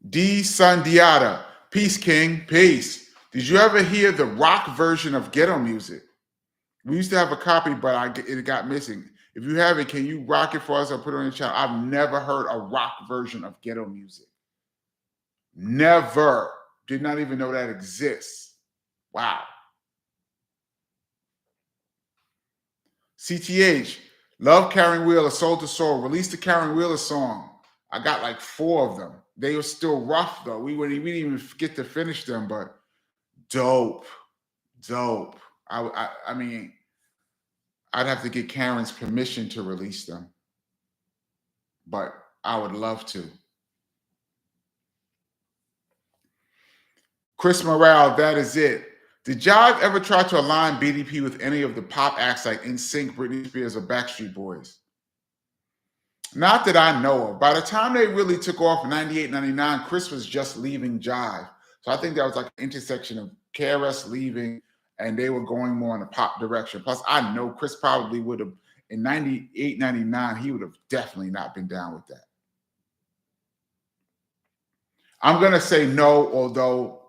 D. Sandiata, peace, King, peace. Did you ever hear the rock version of Ghetto Music? We used to have a copy, but it got missing. If you have it, can you rock it for us or put it on the channel? I've never heard a rock version of Ghetto Music. Never. Did not even know that exists. Wow. CTH, love Karen Wheeler, Soul to Soul. Released the Karen Wheeler song. I got like 4 of them. They were still rough though. We didn't even get to finish them, but dope. I mean, I'd have to get Karen's permission to release them, but I would love to. Chris Morale, that is it. Did Jive ever try to align BDP with any of the pop acts like NSYNC, Britney Spears, or Backstreet Boys? Not that I know of. By the time they really took off in 98, 99, Chris was just leaving Jive. So I think that was like an intersection of KRS leaving and they were going more in the pop direction. Plus, I know Chris probably would have, in 98, 99, he would have definitely not been down with that. I'm going to say no, although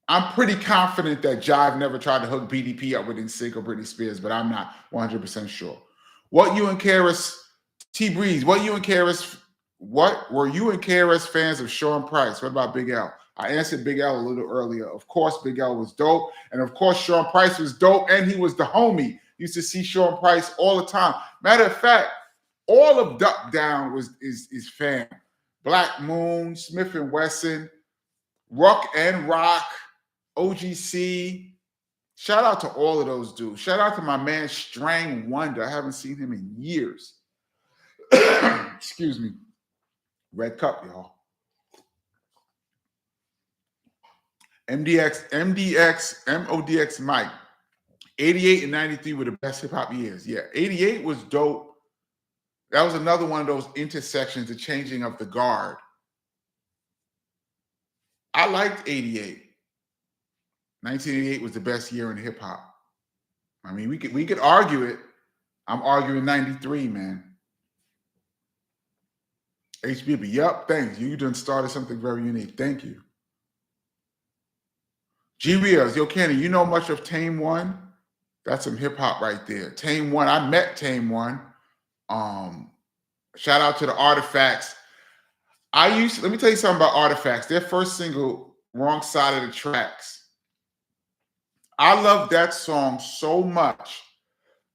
I'm pretty confident that Jive never tried to hook BDP up with NSYNC or Britney Spears, but I'm not 100% sure. What you and KRS, T-Breeze, what were you and KRS fans of Sean Price? What about Big L? I answered Big L a little earlier. Of course, Big L was dope. And of course, Sean Price was dope. And he was the homie. Used to see Sean Price all the time. Matter of fact, all of Duck Down is fam. Black Moon, Smith & Wesson, Ruck and Rock, OGC. Shout out to all of those dudes. Shout out to my man Strang Wonder. I haven't seen him in years. Excuse me. Red Cup, y'all. MODX Mike. 88 and 93 were the best hip-hop years. Yeah, 88 was dope. That was another one of those intersections, the changing of the guard. I liked 88. 1988 was the best year in hip-hop. I mean, we could argue it. I'm arguing 93, man. HBB, yup, thanks. You done started something very unique. Thank you. G-Reels, yo, Kenny, you know much of Tame One? That's some hip-hop right there. Tame One, I met Tame One. Shout out to the Artifacts. Let me tell you something about Artifacts. Their first single, Wrong Side of the Tracks. I love that song so much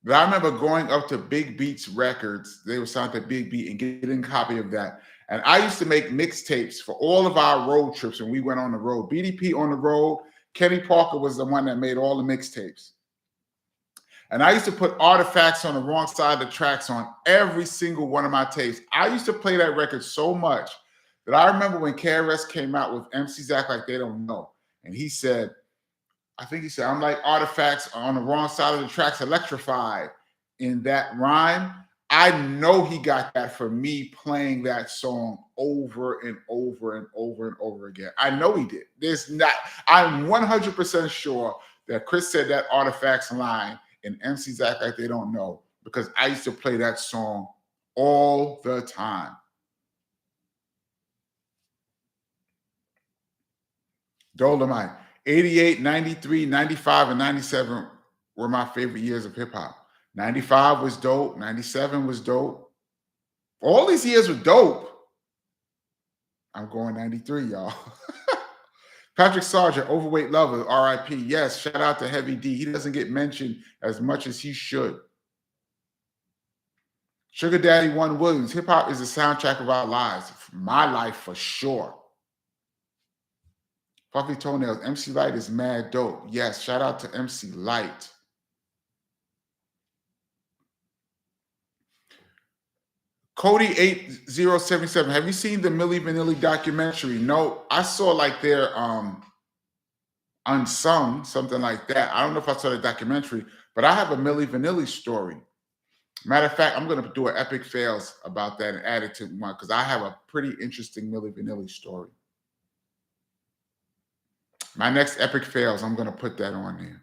that I remember going up to Big Beats Records. They were signed to Big Beat and getting a copy of that. And I used to make mixtapes for all of our road trips when we went on the road. BDP on the road. Kenny Parker was the one that made all the mixtapes. And I used to put Artifacts on the Wrong Side of the Tracks on every single one of my tapes. I used to play that record so much that I remember when KRS came out with MCs Act Like They Don't Know. And he said, I think he said, I'm like artifacts on the wrong side of the tracks, electrified. In that rhyme, I know he got that from me playing that song over and over and over and over again. I know he did. I'm 100% sure that Chris said that artifacts line and MCs act like they don't know, because I used to play that song all the time. Dolomite. 88, 93, 95, and 97 were my favorite years of hip hop. 95 was dope. 97 was dope. All these years were dope. I'm going 93, y'all. Patrick Sargent, overweight lover, RIP. Yes, shout out to Heavy D. He doesn't get mentioned as much as he should. Sugar Daddy One Williams. Hip hop is the soundtrack of our lives. My life for sure. Puffy Toenails. MC Light is mad dope. Yes, shout out to MC Light. Cody 8077. Have you seen the Milli Vanilli documentary? No, I saw like their Unsung, something like that. I don't know if I saw the documentary, but I have a Milli Vanilli story. Matter of fact, I'm going to do an epic fails about that and add it to one, because I have a pretty interesting Milli Vanilli story. My next epic fails, I'm going to put that on there.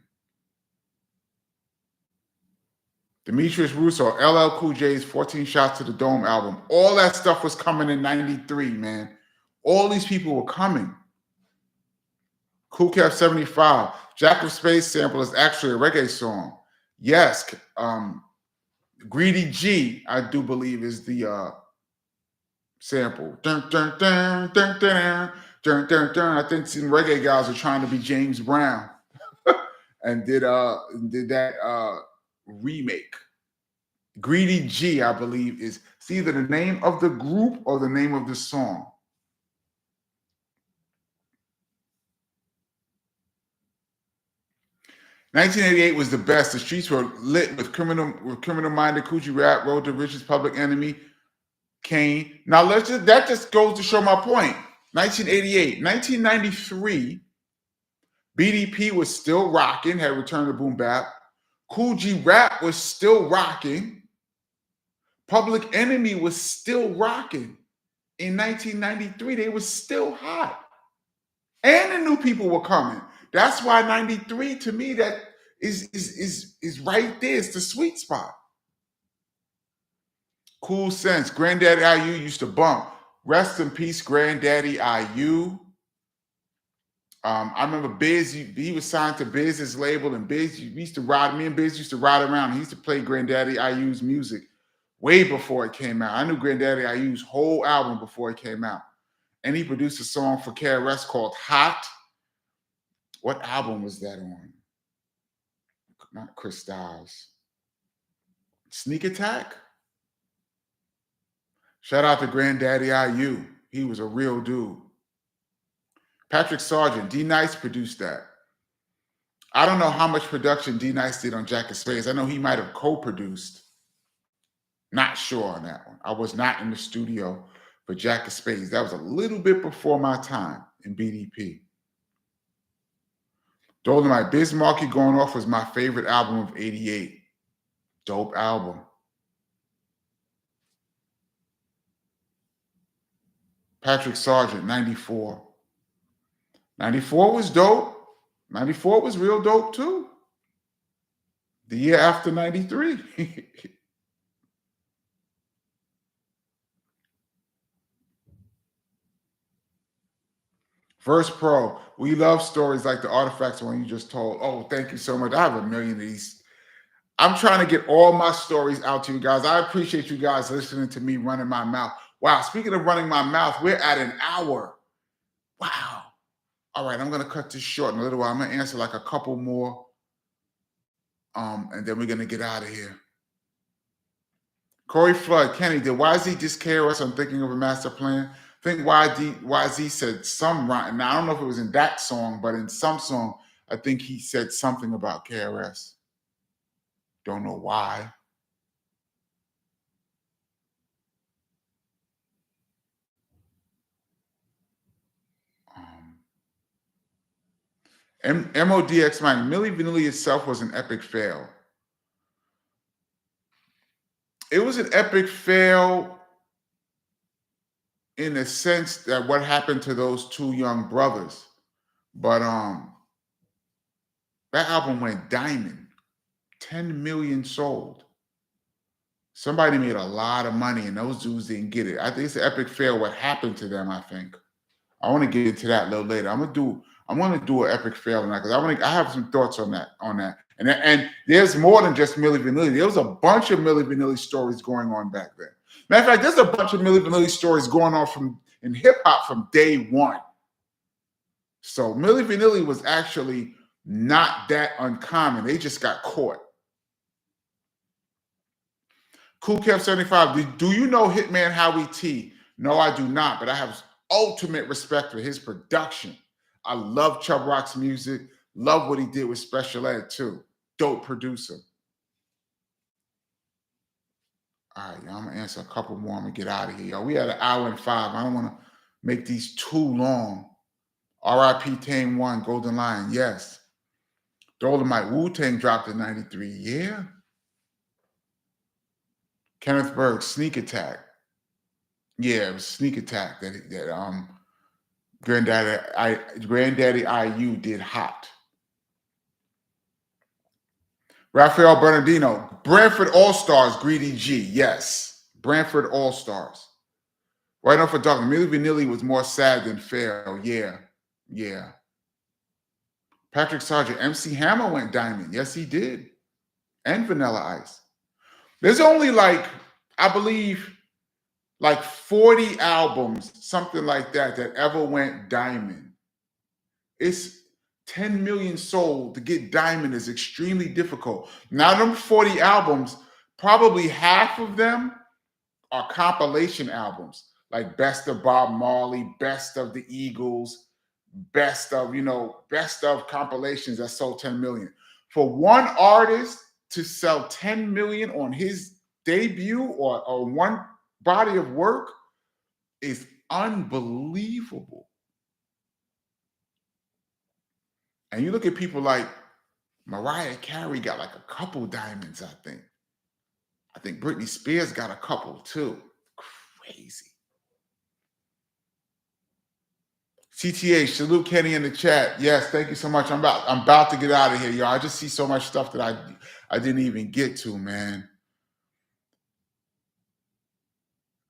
Demetrius Russo, LL Cool J's 14 Shots to the Dome album. All that stuff was coming in 93, man. All these people were coming. Cool Cap 75. Jack of Space sample is actually a reggae song. Yes. Greedy G, I do believe, is the sample. Dun, dun, dun, dun, dun, dun, dun, dun. I think some reggae guys are trying to be James Brown and did that remake. Greedy G, I believe, is either the name of the group or the name of the song. "1988 was the best. The streets were lit with criminal-minded Coogee Rap, Road to Riches, Public Enemy, Kane." Now that just goes to show my point. 1988, 1993, BDP was still rocking, had returned to boom bap. Coogee Rap was still rocking. Public Enemy was still rocking. In 1993, they were still hot. And the new people were coming. That's why 93, to me, that is right there. It's the sweet spot. Cool Sense. Granddaddy IU used to bump. Rest in peace, Granddaddy IU. I remember Biz, he was signed to Biz's label, and Biz, me and Biz used to ride around. He used to play Granddaddy IU's music way before it came out. I knew Granddaddy IU's whole album before it came out. And he produced a song for KRS called Hot. What album was that on? Not Chris Styles. Sneak Attack? Shout out to Granddaddy IU. He was a real dude. Patrick Sargent, D Nice produced that. I don't know how much production D Nice did on Jack of Spades. I know he might have co-produced. Not sure on that one. I was not in the studio for Jack of Spades. That was a little bit before my time in BDP. Dolomite, Biz Markie Going Off was my favorite album of 88. Dope album. Patrick Sargent, 94. 94 was dope. 94 was real dope too. The year after 93. Verse Pro, we love stories like the Artifacts one you just told. Oh, thank you so much. I have a million of these. I'm trying to get all my stories out to you guys. I appreciate you guys listening to me running my mouth. Wow, speaking of running my mouth, we're at an hour. Wow. All right, I'm going to cut this short in a little while. I'm going to answer like a couple more, and then we're going to get out of here. Corey Flood, Kenny, did YZ just KRS on Thinking of a Master Plan? I think YZ said some rhyme. Now, I don't know if it was in that song, but in some song, I think he said something about KRS. Don't know why. MODX Mike, Milli Vanilli itself was an epic fail. It was an epic fail in the sense that what happened to those two young brothers. But that album went diamond. 10 million sold. Somebody made a lot of money and those dudes didn't get it. I think it's an epic fail what happened to them, I think. I want to get into that a little later. I'm gonna do an epic fail on that because I have some thoughts on that. And there's more than just Milli Vanilli. There was a bunch of Milli Vanilli stories going on back then. Matter of fact, there's a bunch of Milli Vanilli stories going on in hip hop from day one. So Milli Vanilli was actually not that uncommon. They just got caught. Cool Kev 75. Do you know Hitman Howie T? No, I do not, but I have ultimate respect for his production. I love Chubb Rock's music. Love what he did with Special Ed too. Dope producer. All right, y'all, I'm gonna answer a couple more. I'm gonna get out of here, y'all. We had 1 hour and 5. I don't want to make these too long. R.I.P. Tame One, Golden Lion. Yes. Dolomite, Wu-Tang dropped in 93. Yeah. Kenneth Berg, Sneak Attack. Yeah, it was Sneak Attack that Granddaddy IU did hot. Rafael Bernardino, Branford All-Stars, Greedy G. Yes. Branford All-Stars. Right off for Dr. Milli Vanilli was more sad than fair. Yeah. Yeah. Patrick Sargent, MC Hammer went diamond. Yes, he did. And Vanilla Ice. There's only I believe 40 albums, something like that ever went diamond. It's 10 million sold. To get diamond is extremely difficult. Now, them 40 albums, probably half of them are compilation albums, like Best of Bob Marley, Best of the Eagles, best of compilations that sold 10 million. For one artist to sell 10 million on his debut or one body of work is unbelievable. And you look at people like Mariah Carey got a couple diamonds, I think. I think Britney Spears got a couple too. Crazy. CTH, salute Kenny in the chat. Yes, thank you so much. I'm about to get out of here, y'all. I just see so much stuff that I didn't even get to, man.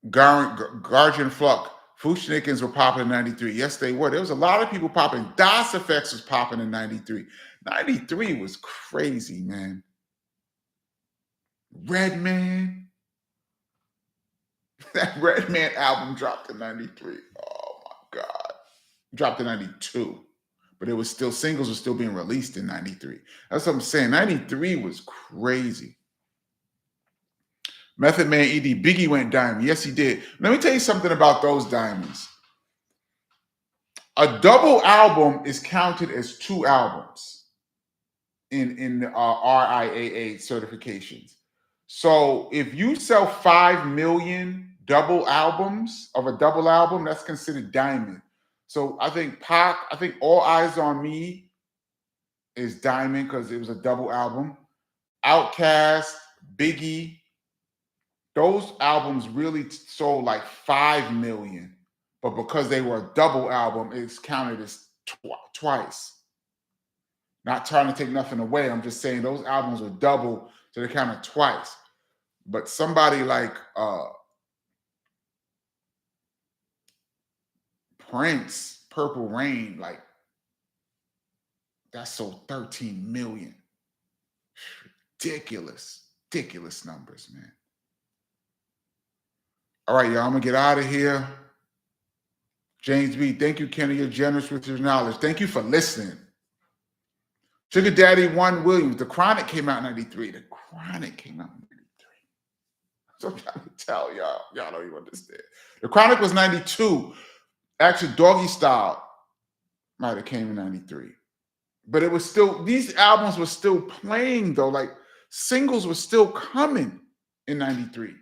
Guardian Fluck, Fushnikins were popping in 93. Yes, they were. There was a lot of people popping. Das Effects was popping in 93. 93 was crazy, man. Redman. That Redman album dropped in 93. Oh, my God. Dropped in 92. But singles were still being released in 93. That's what I'm saying. 93 was crazy. Method Man ED, Biggie went diamond. Yes, he did. Let me tell you something about those diamonds. A double album is counted as 2 albums in RIAA certifications. So if you sell 5 million double albums of a double album, that's considered diamond. So I think All Eyes on Me is diamond because it was a double album. Outkast, Biggie, those albums really sold 5 million, but because they were a double album, it's counted as twice. Not trying to take nothing away. I'm just saying those albums were double, so they're counted twice. But somebody like Prince, Purple Rain, that sold 13 million. Ridiculous numbers, man. All right, y'all, I'm going to get out of here. James B., thank you, Kenny. You're generous with your knowledge. Thank you for listening. Sugar Daddy 1 Williams. The Chronic came out in 93. The Chronic came out in 93. So I'm trying to tell y'all. Y'all don't even understand. The Chronic was 92. Actually, Doggy Style might have came in 93. But it was still, these albums were still playing, though. Singles were still coming in 93.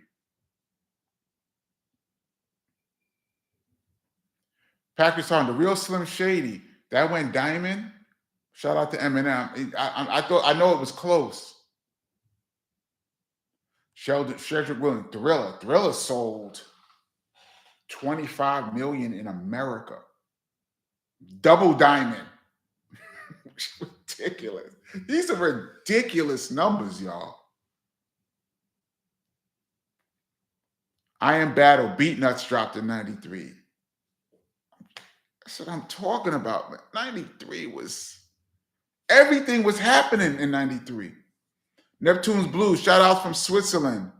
Packers on The Real Slim Shady, that went diamond. Shout out to Eminem. I know it was close. Shedrick Williams, Thriller sold 25 million in America. Double Diamond. Ridiculous. These are ridiculous numbers, y'all. I Am Battle, Beat Nuts dropped in 93. That's what I'm talking about, man. 93 was, everything was happening in 93. Neptune's Blues, shout out from Switzerland.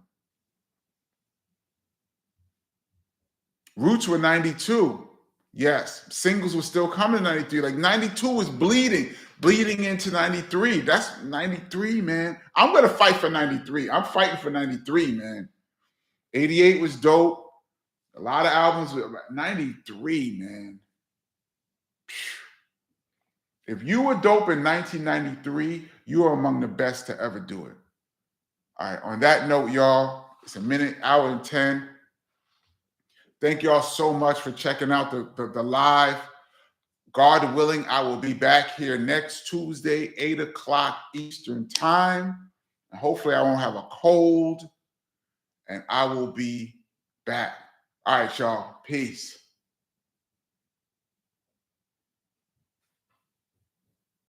Roots were 92. Yes, singles were still coming in 93. Like 92 was bleeding into 93. That's 93, man. I'm going to fight for 93. I'm fighting for 93, man. 88 was dope. A lot of albums. 93, man. If you were dope in 1993, you are among the best to ever do it. All right, on that note, y'all, it's a minute, hour and 10. Thank y'all so much for checking out the live. God willing, I will be back here next Tuesday, 8 o'clock Eastern time. And hopefully I won't have a cold. And I will be back. All right, y'all. Peace.